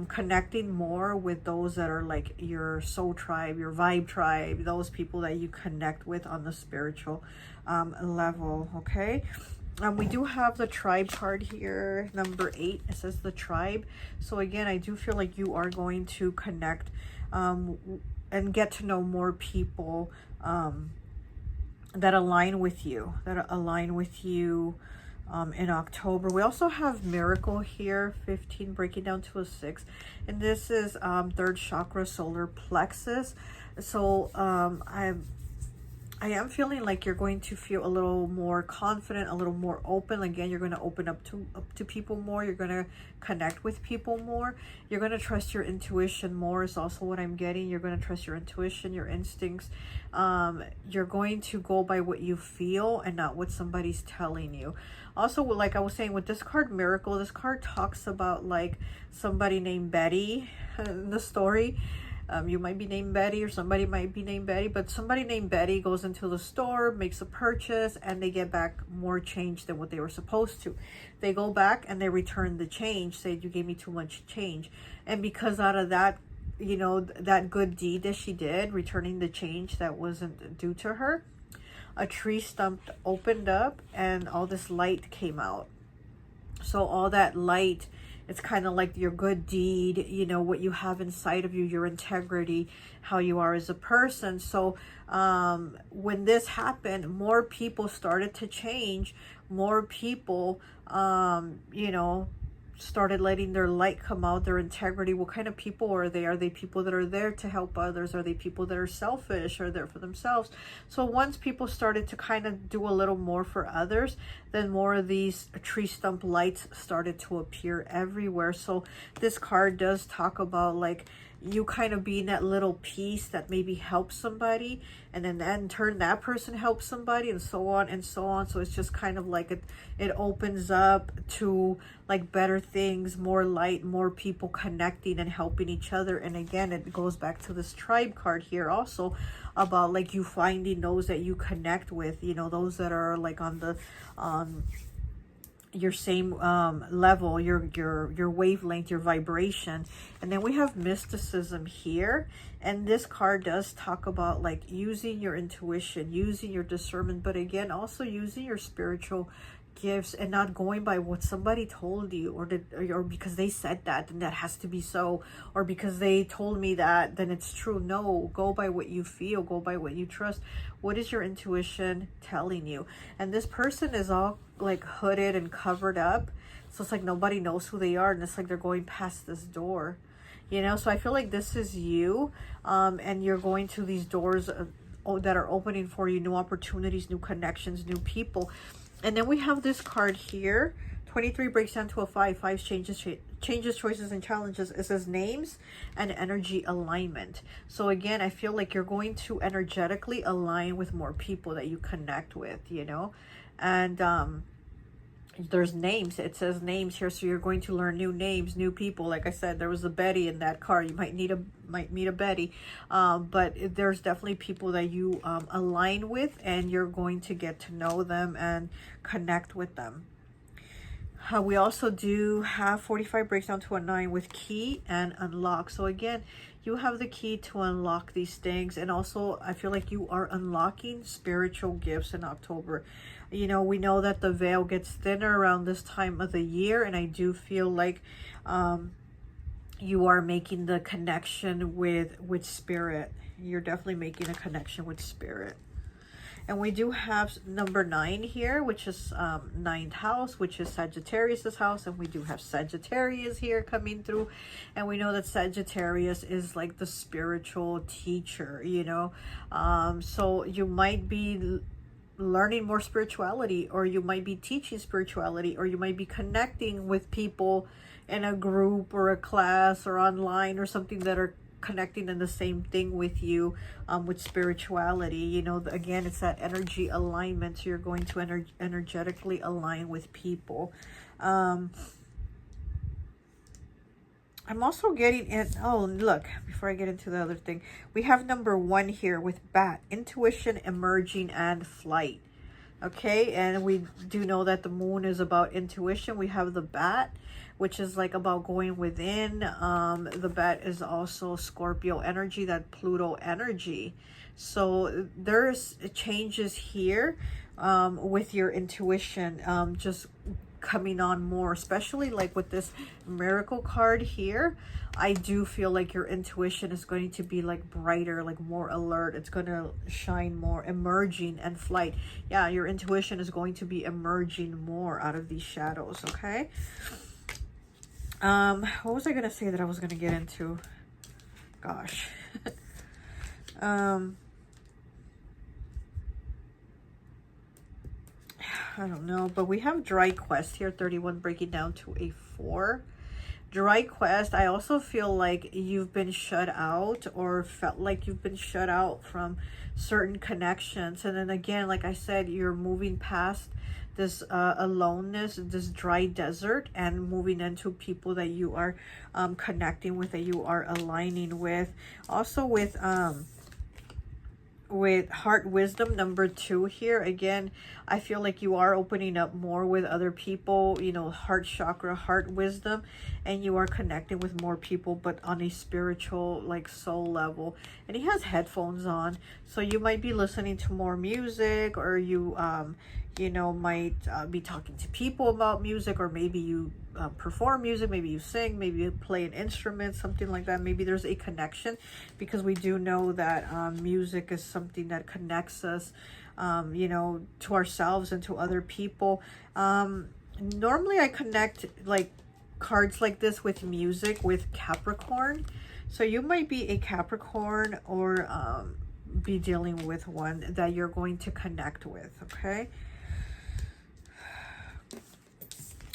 connecting more with those that are like your soul tribe, your vibe tribe, those people that you connect with on the spiritual level. Okay. We do have the tribe card here, number 8. It says the tribe. So again, I do feel like you are going to connect and get to know more people that align with you, in October. We also have miracle here, 15, breaking down to a 6. And this is 3rd chakra, solar plexus. So I am feeling like you're going to feel a little more confident, a little more open. Again, you're going to open up to people more. You're going to connect with people more. You're going to trust your intuition more is also what I'm getting. You're going to trust your intuition, your instincts. You're going to go by what you feel and not what somebody's telling you. Also, like I was saying, with this card, Miracle, this card talks about like somebody named Betty in the story. You might be named Betty, or somebody might be named Betty, but somebody named Betty goes into the store, makes a purchase, and they get back more change than what they were supposed to. They go back and they return the change, say, you gave me too much change. And because out of that, you know, that good deed that she did, returning the change that wasn't due to her, a tree stump opened up and all this light came out. So all that light it's kind of like your good deed, you know, what you have inside of you, your integrity, how you are as a person. So when this happened, more people started to change. More people, you know, started letting their light come out, their integrity. What kind of people are they? Are they people that are there to help others? Are they people that are selfish or there for themselves? So once people started to kind of do a little more for others, then more of these tree stump lights started to appear everywhere. So this card does talk about like you kind of being that little piece that maybe helps somebody, and then in turn that person helps somebody, and so on and so on. So it's just kind of like it opens up to like better things, more light, more people connecting and helping each other. And again, it goes back to this tribe card here also about like you finding those that you connect with, you know, those that are like on the your same level, your wavelength, your vibration. And then we have mysticism here, and this card does talk about like using your intuition, using your discernment, but again also using your spiritual gifts and not going by what somebody told you, or because they said that then that has to be so, or because they told me that then it's true. No, go by what you feel, go by what you trust. What is your intuition telling you? And this person is all like hooded and covered up, so it's like nobody knows who they are, and it's like they're going past this door, you know. So I feel like this is you, and you're going to these doors that are opening for you, new opportunities, new connections, new people. And then we have this card here. 23 breaks down to a 5. 5 changes, choices, and challenges. It says names and energy alignment. So again, I feel like you're going to energetically align with more people that you connect with, you know. And there's names. It says names here, so you're going to learn new names, new people. Like I said, there was a Betty in that card. You might meet a Betty, but there's definitely people that you align with, and you're going to get to know them and connect with them. We also do have 45 breaks down to a 9 with key and unlock. So again, you have the key to unlock these things, and also I feel like you are unlocking spiritual gifts in October. You know, we know that the veil gets thinner around this time of the year, and I do feel like you are making the connection with spirit. You're definitely making a connection with spirit. And we do have number 9 here, which is 9th house, which is Sagittarius's house. And we do have Sagittarius here coming through. And we know that Sagittarius is like the spiritual teacher, you know. So you might be learning more spirituality, or you might be teaching spirituality, or you might be connecting with people in a group or a class or online or something that are connecting in the same thing with you, with spirituality. You know, again, it's that energy alignment. So you're going to energetically align with people. I'm also getting in, oh look, before I get into the other thing, we have number 1 here with bat, intuition, emerging, and flight. Okay, and we do know that the moon is about intuition. We have the bat, which is like about going within. The bat is also Scorpio energy, that Pluto energy. So there's changes here with your intuition, just coming on more, especially like with this miracle card here. I do feel like your intuition is going to be like brighter, like more alert. It's going to shine more. Emerging and flight. Yeah, your intuition is going to be emerging more out of these shadows. Okay. What was I going to say that I was going to get into? Gosh. I don't know, but we have dry quest here, 31 breaking down to a 4. Dry quest, I also feel like you've been shut out, or felt like you've been shut out from certain connections. And then again, like I said, you're moving past this aloneness, this dry desert, and moving into people that you are connecting with, that you are aligning with. Also with heart wisdom, number 2 here, again, I feel like you are opening up more with other people, you know, heart chakra, heart wisdom, and you are connecting with more people, but on a spiritual, like soul level. And he has headphones on, so you might be listening to more music, or you you know, might be talking to people about music, or maybe you perform music, maybe you sing, maybe you play an instrument, something like that. Maybe there's a connection, because we do know that music is something that connects us, you know, to ourselves and to other people. Normally I connect like cards like this with music with Capricorn. So you might be a Capricorn, or be dealing with one that you're going to connect with, okay?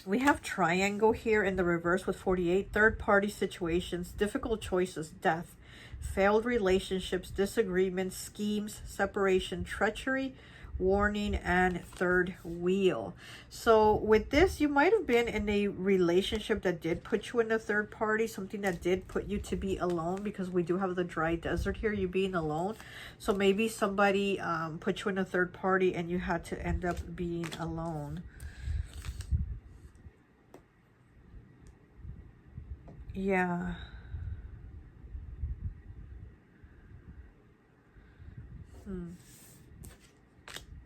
We have triangle here in the reverse with 48. Third-party situations, difficult choices, death, failed relationships, disagreements, schemes, separation, treachery, warning, and third wheel. So with this, you might have been in a relationship that did put you in a third party, something that did put you to be alone, because we do have the dry desert here, you being alone. So maybe somebody put you in a third party and you had to end up being alone. Yeah.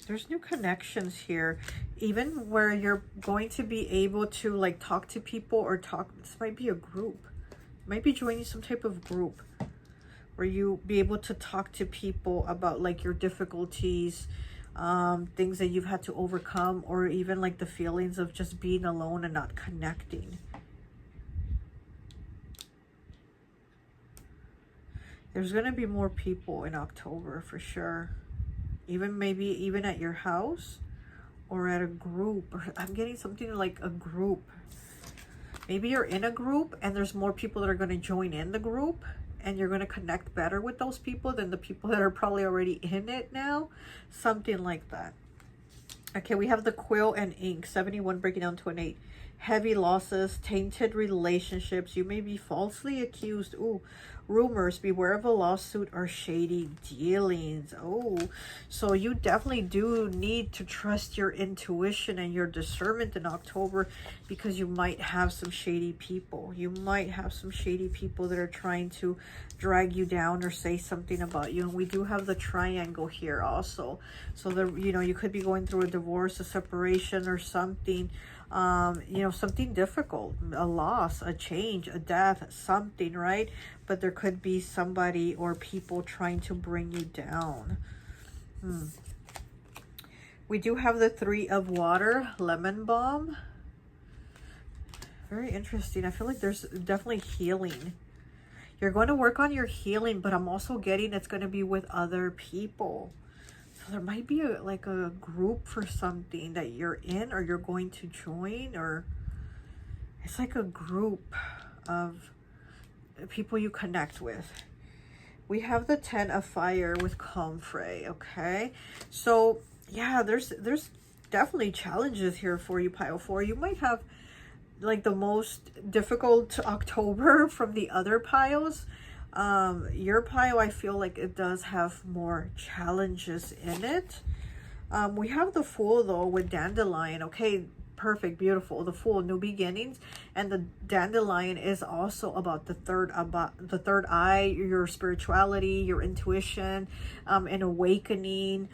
There's new connections here, even where you're going to be able to like talk to people, or talk, this might be a group, might be joining some type of group where you be able to talk to people about like your difficulties, things that you've had to overcome, or even like the feelings of just being alone and not connecting. There's going to be more people in October for sure. Even maybe even at your house or at a group. Or I'm getting something like a group. Maybe you're in a group and there's more people that are going to join in the group, and you're going to connect better with those people than the people that are probably already in it now. Something like that. Okay, we have the quill and ink, 71 breaking down to an 8. Heavy losses, tainted relationships. You may be falsely accused. Ooh, rumors, beware of a lawsuit or shady dealings. Oh, so you definitely do need to trust your intuition and your discernment in October, because you might have some shady people. You might have some shady people that are trying to drag you down or say something about you. And we do have the triangle here also. So you know, you could be going through a divorce, a separation, or something. You know, something difficult, a loss, a change, a death, something, right? But there could be somebody or people trying to bring you down. We do have the 3 of water, lemon balm. Very interesting. I feel like there's definitely healing. You're going to work on your healing, but I'm also getting it's going to be with other people. So there might be like a group for something that you're in, or you're going to join, or it's like a group of people you connect with. We have the 10 of fire with comfrey. Okay, so yeah, there's definitely challenges here for you, pile 4. You might have like the most difficult October from the other piles. Your pile, I feel like it does have more challenges in it. We have the Fool though with dandelion. Okay, perfect, beautiful. The Fool, new beginnings, and the dandelion is also about the third eye, your spirituality, your intuition, an awakening,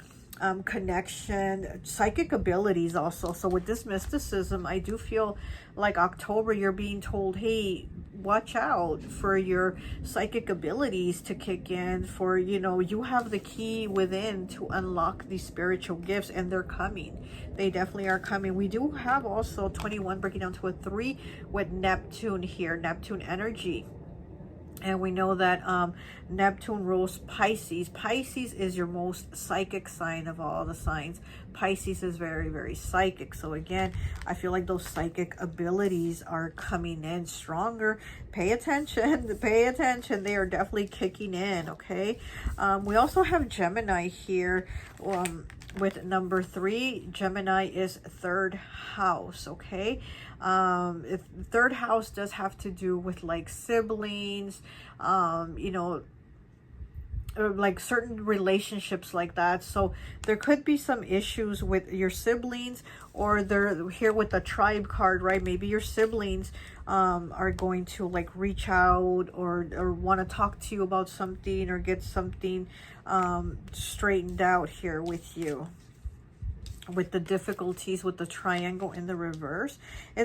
connection, psychic abilities also. So with this mysticism, I do feel like October, you're being told, hey, watch out for your psychic abilities to kick in, for, you know, you have the key within to unlock these spiritual gifts, and they're coming. They definitely are coming. We do have also 21 breaking down to a 3 with Neptune here, Neptune energy. And we know that Neptune rules Pisces. Pisces is your most psychic sign of all the signs. Pisces is very, very psychic. So again, I feel like those psychic abilities are coming in stronger. Pay attention. Pay attention. They are definitely kicking in, okay? We also have Gemini here with number 3. Gemini is 3rd house, okay? If third house does have to do with like siblings, you know, or like certain relationships like that. So there could be some issues with your siblings, or they're here with the tribe card, right? Maybe your siblings are going to like reach out or want to talk to you about something, or get something straightened out here with you. with the difficulties with the triangle in the reverse.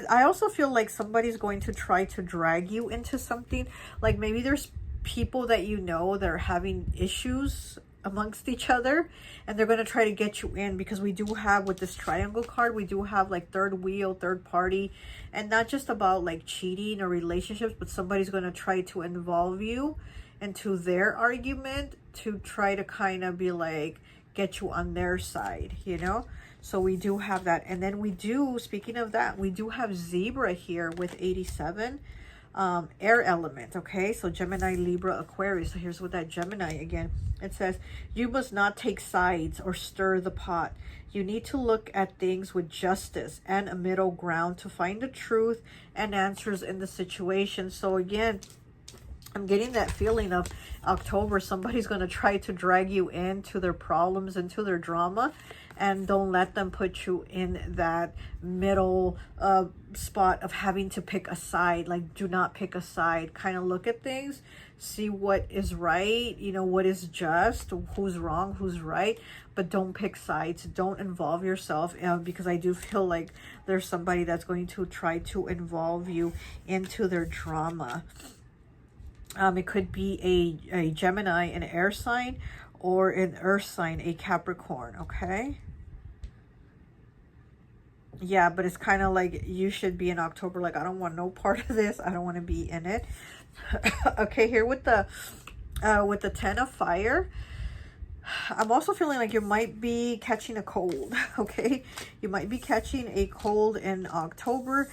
I also feel like somebody's going to try to drag you into something. Like maybe there's people that you know that are having issues amongst each other, and they're going to try to get you in, because we do have, with this triangle card, we do have like third wheel, third party, and not just about like cheating or relationships, but somebody's going to try to involve you into their argument to try to kind of be like, get you on their side, you know. So we do have that. And then we do, speaking of that, we do have Zebra here with 87, air element. Okay, so Gemini, Libra, Aquarius. So here's with that Gemini again. It says, you must not take sides or stir the pot. You need to look at things with justice and a middle ground to find the truth and answers in the situation. So again, I'm getting that feeling of October, somebody's going to try to drag you into their problems, into their drama, and don't let them put you in that middle spot of having to pick a side. Like, do not pick a side. Kind of look at things, see what is right, you know, what is just, who's wrong, who's right, but don't pick sides. Don't involve yourself, because I do feel like there's somebody that's going to try to involve you into their drama. It could be a Gemini, an air sign, or an earth sign, a Capricorn, okay? Yeah, but it's kind of like you should be in October, like, I don't want no part of this. I don't want to be in it. Okay, here with the 10 of fire, I'm also feeling like you might be catching a cold, okay? You might be catching a cold in October.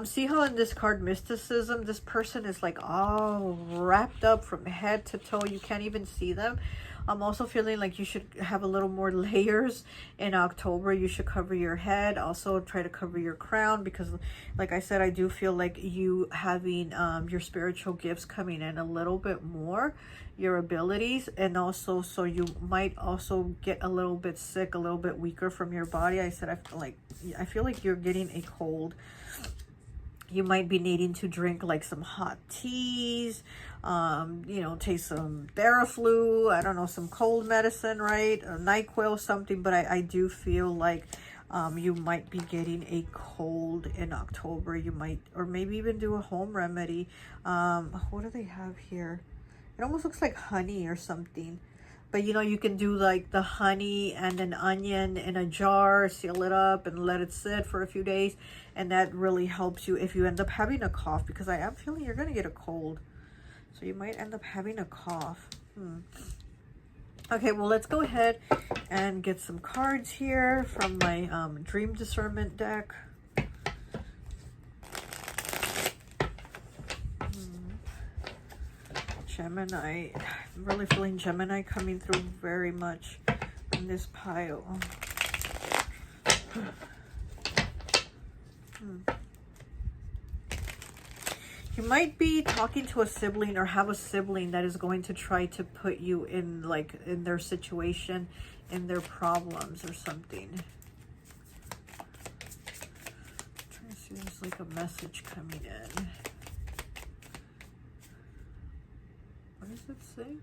See how in this card, mysticism, this person is like all wrapped up from head to toe. You can't even see them. I'm also feeling like you should have a little more layers in October. You should cover your head. Also try to cover your crown, because like I said, I do feel like you having your spiritual gifts coming in a little bit more, your abilities, and also so you might also get a little bit sick, a little bit weaker from your body. I said I feel like you're getting a cold. You might be needing to drink like some hot teas, you know, take some Theraflu, I don't know, some cold medicine, right? A NyQuil, something. But I do feel like you might be getting a cold in October. You might, or maybe even do a home remedy. What do they have here? It almost looks like honey or something. But, you know, you can do like the honey and an onion in a jar, seal it up and let it sit for a few days. And that really helps you if you end up having a cough, because I am feeling you're going to get a cold. So you might end up having a cough. Okay, well, let's go ahead and get some cards here from my Dream Discernment deck. Gemini. I'm really feeling Gemini coming through very much in this pile. You might be talking to a sibling or have a sibling that is going to try to put you in, like, in their situation, in their problems or something. I'm trying to see, there's like a message coming in. What does it say?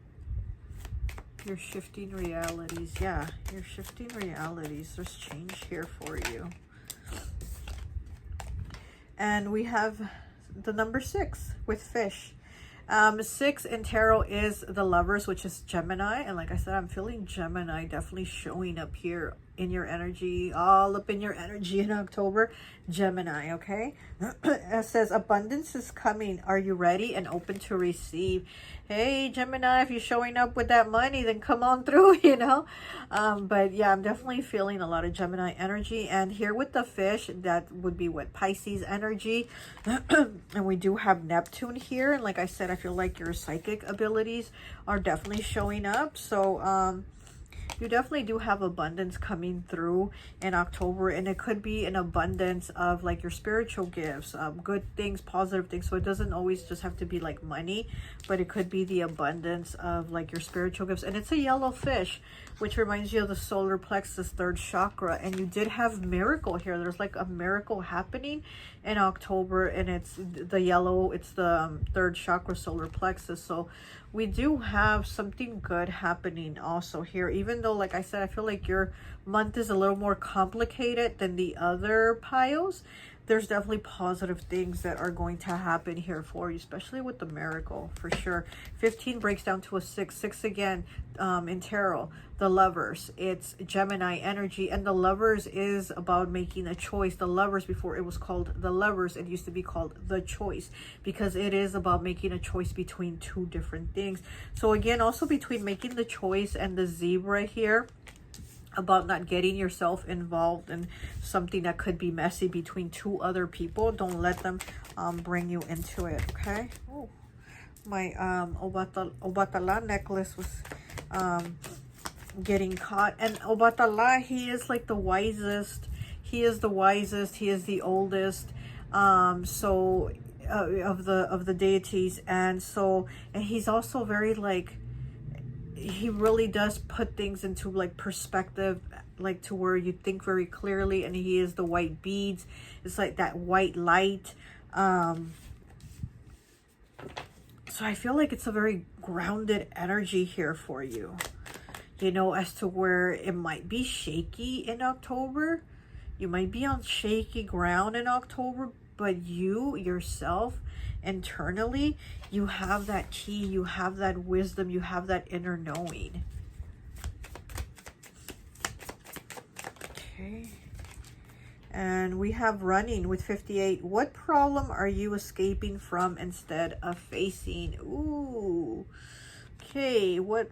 You're shifting realities. Yeah, you're shifting realities. There's change here for you. And we have the number 6 with fish. 6 in tarot is the Lovers, which is Gemini. And like I said, I'm feeling Gemini definitely showing up here in your energy, all up in your energy in October. Gemini, okay? It says, abundance is coming. Are you ready and open to receive? Hey, Gemini, if you're showing up with that money, then come on through, you know? But yeah, I'm definitely feeling a lot of Gemini energy. And here with the fish, that would be what, Pisces energy. And we do have Neptune here. And like I said, I feel like your psychic abilities are definitely showing up. So, you definitely do have abundance coming through in October, and it could be an abundance of like your spiritual gifts, good things, positive things. So it doesn't always just have to be like money, but it could be the abundance of like your spiritual gifts. And it's a yellow fish, which reminds you of the solar plexus, third chakra. And you did have miracle here. There's like a miracle happening in October, and it's the yellow, it's the third chakra, solar plexus. So we do have something good happening also here, even though though, like I said, I feel like your month is a little more complicated than the other piles, there's definitely positive things that are going to happen here for you, especially with the miracle, for sure. 15 breaks down to a 6. 6 again, in tarot, the Lovers. It's Gemini energy, and the Lovers is about making a choice. The Lovers, before it was called the Lovers, it used to be called the Choice, because it is about making a choice between two different things. So again, also between making the choice and the Zebra here, about not getting yourself involved in something that could be messy between two other people. Don't let them bring you into it, okay? Oh, my Obatala necklace was getting caught. And Obatala, he is like the wisest. He is the wisest. He is the oldest. So of the deities, and he's also very like, he really does put things into like perspective, like to where you think very clearly. And he is the white beads. It's like that white light. So I feel like it's a very grounded energy here for you, you know, as to where it might be shaky in October. You might be on shaky ground in October, but you yourself internally, you have that key, you have that wisdom, you have that inner knowing. Okay. And we have running with 58. What problem are you escaping from instead of facing? Ooh. Okay, what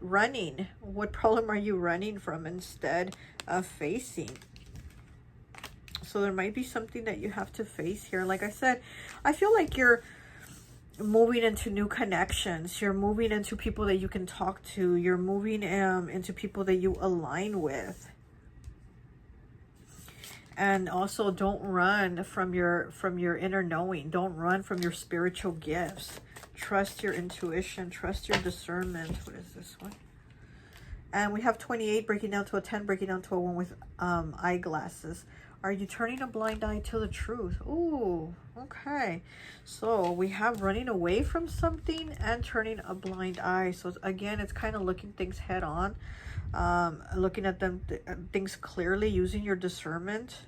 problem are you running from instead of facing? So there might be something that you have to face here. Like I said, I feel like you're moving into new connections. You're moving into people that you can talk to. You're moving into people that you align with. And also, don't run from your inner knowing. Don't run from your spiritual gifts. Trust your intuition. Trust your discernment. What is this one? And we have 28 breaking down to a 10, breaking down to a 1 with eyeglasses. Are you turning a blind eye to the truth? Ooh, okay. So we have running away from something and turning a blind eye. So again, it's kind of looking things head on, looking at them things clearly, using your discernment,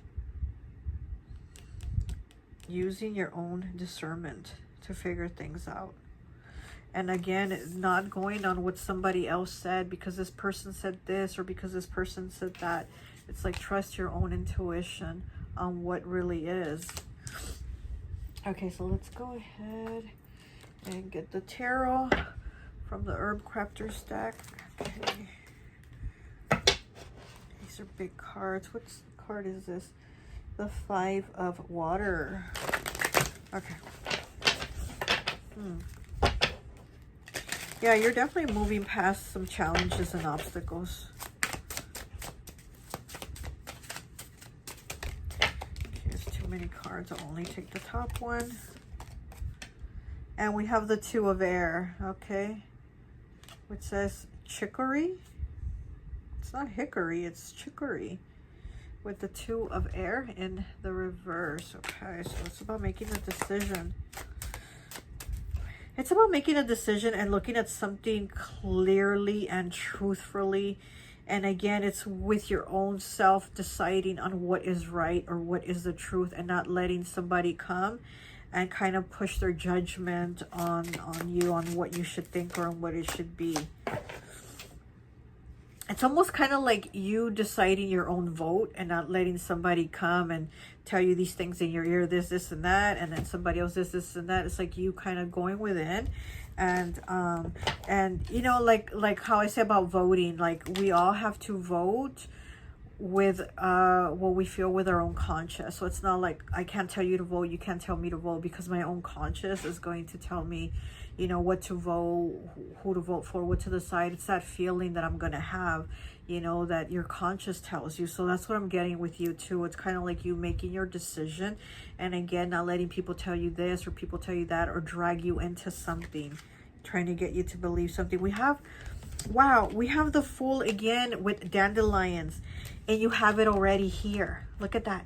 using your own discernment to figure things out. And again, not going on what somebody else said, because this person said this or because this person said that. It's like, trust your own intuition on what really is. Okay, so let's go ahead and get the tarot from the Herb Crafter stack. Okay. These are big cards. What card is this? The 5 of Water. Okay. Yeah, you're definitely moving past some challenges and obstacles. Many cards. I'll only take the top one. And we have the 2 of Air, okay, which says chicory. It's not hickory, it's chicory, with the 2 of Air in the reverse. Okay, so it's about making a decision. It's about making a decision and looking at something clearly and truthfully. And again, it's with your own self deciding on what is right or what is the truth, and not letting somebody come and kind of push their judgment on you, on what you should think or on what it should be. It's almost kind of like you deciding your own vote and not letting somebody come and tell you these things in your ear, this, and that, and then somebody else this, and that. It's like you kind of going within. And you know, like how I say about voting, like we all have to vote with what we feel with our own conscience. So it's not like I can't tell you to vote, you can't tell me to vote, because my own conscience is going to tell me, you know, what to vote, who to vote for, what to decide. It's that feeling that I'm gonna have, you know, that your conscience tells you. So that's what I'm getting with you too. It's kind of like you making your decision, and again, not letting people tell you this or people tell you that, or drag you into something, trying to get you to believe something. We have, wow, we have the Fool again with dandelions, and you have it already here. Look at that.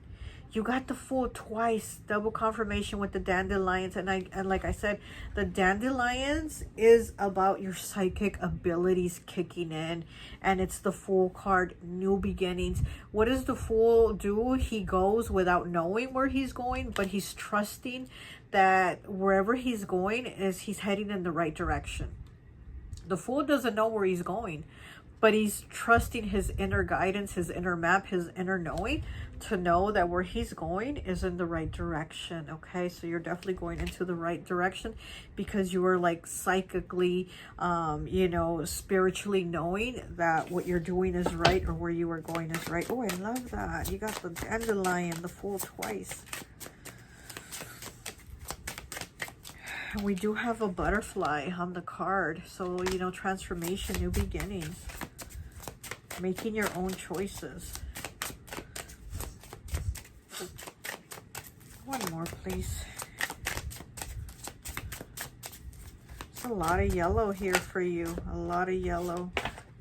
You got the Fool twice, double confirmation with the dandelions. And like I said, the dandelions is about your psychic abilities kicking in. And it's the Fool card, new beginnings. What does the Fool do? He goes without knowing where he's going, but he's trusting that wherever he's going he's heading in the right direction. The Fool doesn't know where he's going, but he's trusting his inner guidance, his inner map, his inner knowing to know that where he's going is in the right direction. Okay, so you're definitely going into the right direction because you are like psychically, you know, spiritually knowing that what you're doing is right or where you are going is right. Oh, I love that. You got the dandelion, the Fool twice. We do have a butterfly on the card. So, you know, transformation, new beginnings, making your own choices. One more, please. It's a lot of yellow here for you. A lot of yellow.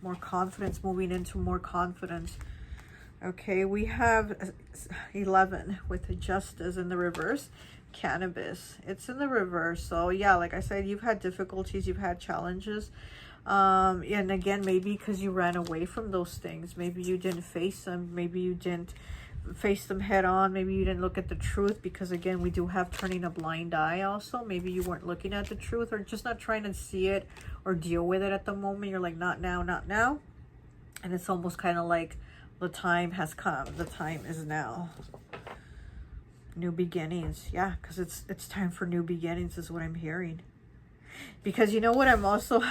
More confidence, moving into more confidence. Okay, we have 11 with Justice in the reverse. Cannabis, it's in the reverse. So yeah, like I said, you've had difficulties, you've had challenges, and again, maybe because you ran away from those things, maybe you didn't face them, maybe you didn't face them head on, maybe you didn't look at the truth, because again, we do have turning a blind eye also. Maybe you weren't looking at the truth, or just not trying to see it or deal with it at the moment. You're like, not now, not now. And it's almost kind of like the time has come, the time is now. New beginnings, yeah, because it's time for new beginnings is what I'm hearing. Because you know what, I'm also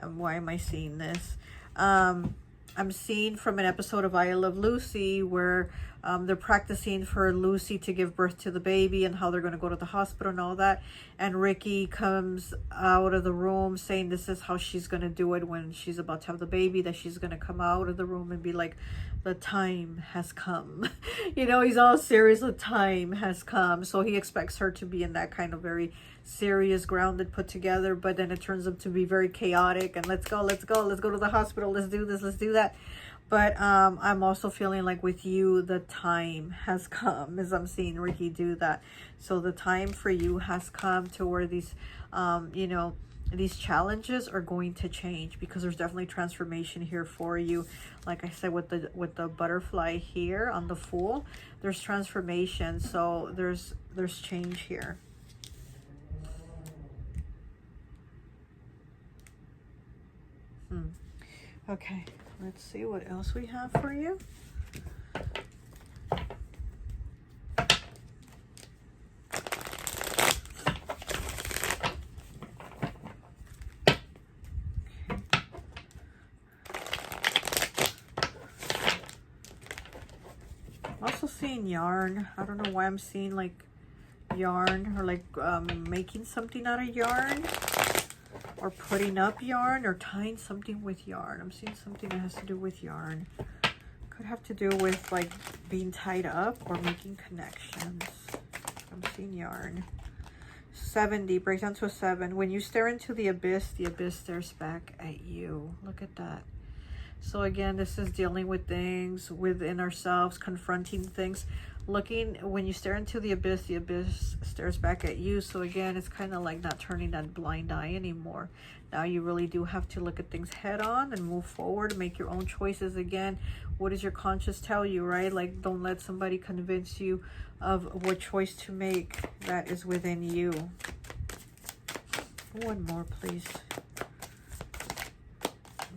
why am I seeing this? I'm seeing from an episode of I Love Lucy where they're practicing for Lucy to give birth to the baby and how they're going to go to the hospital and all that. And Ricky comes out of the room saying this is how she's going to do it when she's about to have the baby, that she's going to come out of the room and be like, the time has come. You know, he's all serious, the time has come. So he expects her to be in that kind of very serious, grounded, put together, but then it turns out to be very chaotic and let's go to the hospital, let's do this, let's do that. But I'm also feeling like with you, the time has come, as I'm seeing Ricky do that. So the time for you has come to where these, you know, these challenges are going to change, because there's definitely transformation here for you. Like I said, with the butterfly here on the Fool, there's transformation. So there's change here. Okay, let's see what else we have for you. I'm also seeing yarn. I don't know why I'm seeing like yarn, or like making something out of yarn, or putting up yarn, or tying something with yarn. I'm seeing something that has to do with yarn. Could have to do with like being tied up or making connections. I'm seeing yarn. 70, break down to a 7. When you stare into the abyss stares back at you. Look at that. So again, this is dealing with things within ourselves, confronting things. Looking, when you stare into the abyss stares back at you. So again, it's kind of like not turning that blind eye anymore. Now you really do have to look at things head on and move forward, make your own choices. Again, what does your conscience tell you, right? Like, don't let somebody convince you of what choice to make. That is within you. One more, please.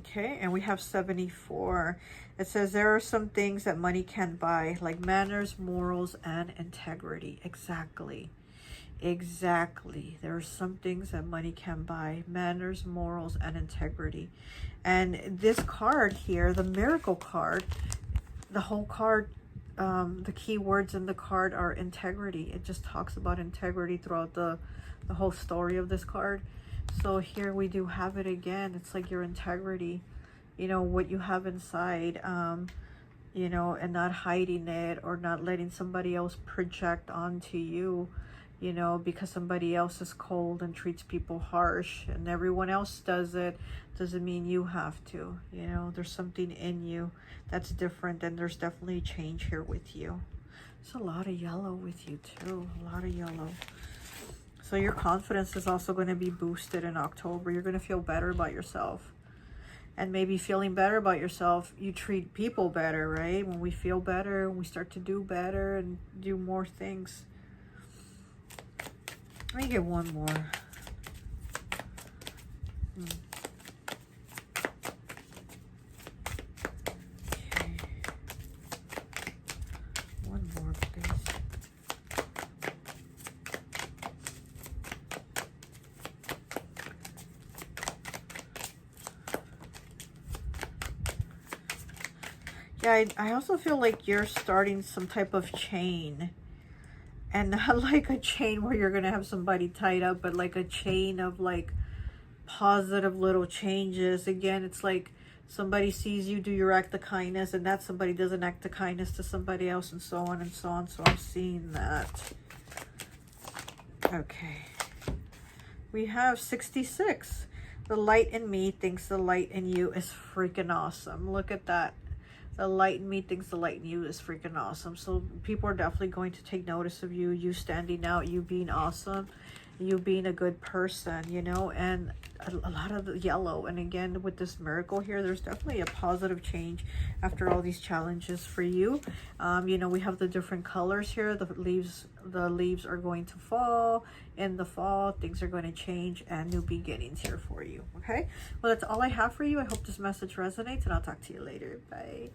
Okay, and we have 74. It says there are some things that money can't buy, like manners, morals, and integrity. Exactly. Exactly. There are some things that money can buy, manners, morals, and integrity. And this card here, the miracle card, the whole card, the key words in the card are integrity. It just talks about integrity throughout the whole story of this card. So here we do have it again. It's like your integrity, you know, what you have inside, you know, and not hiding it, or not letting somebody else project onto you, you know, because somebody else is cold and treats people harsh and everyone else does it, doesn't mean you have to. You know, there's something in you that's different, and there's definitely change here with you. There's a lot of yellow with you too. A lot of yellow. So your confidence is also going to be boosted in October. You're going to feel better about yourself. And maybe feeling better about yourself, you treat people better, right? When we feel better, we start to do better and do more things. Let me get one more. Okay. One more, please. Yeah, I also feel like you're starting some type of chain. And not like a chain where you're going to have somebody tied up, but like a chain of like positive little changes. Again, it's like somebody sees you do your act of kindness, and that somebody does an act of kindness to somebody else, and so on and so on. So I'm seeing that. Okay. We have 66. The light in me thinks the light in you is freaking awesome. Look at that. The light in me thinks the light in you is freaking awesome. So people are definitely going to take notice of you, you standing out, you being awesome, you being a good person, you know, and a lot of the yellow. And again, with this miracle here, there's definitely a positive change after all these challenges for you. You know, we have the different colors here. The leaves are going to fall in the fall. Things are going to change, and new beginnings here for you. Okay, well, that's all I have for you. I hope this message resonates, and I'll talk to you later. Bye.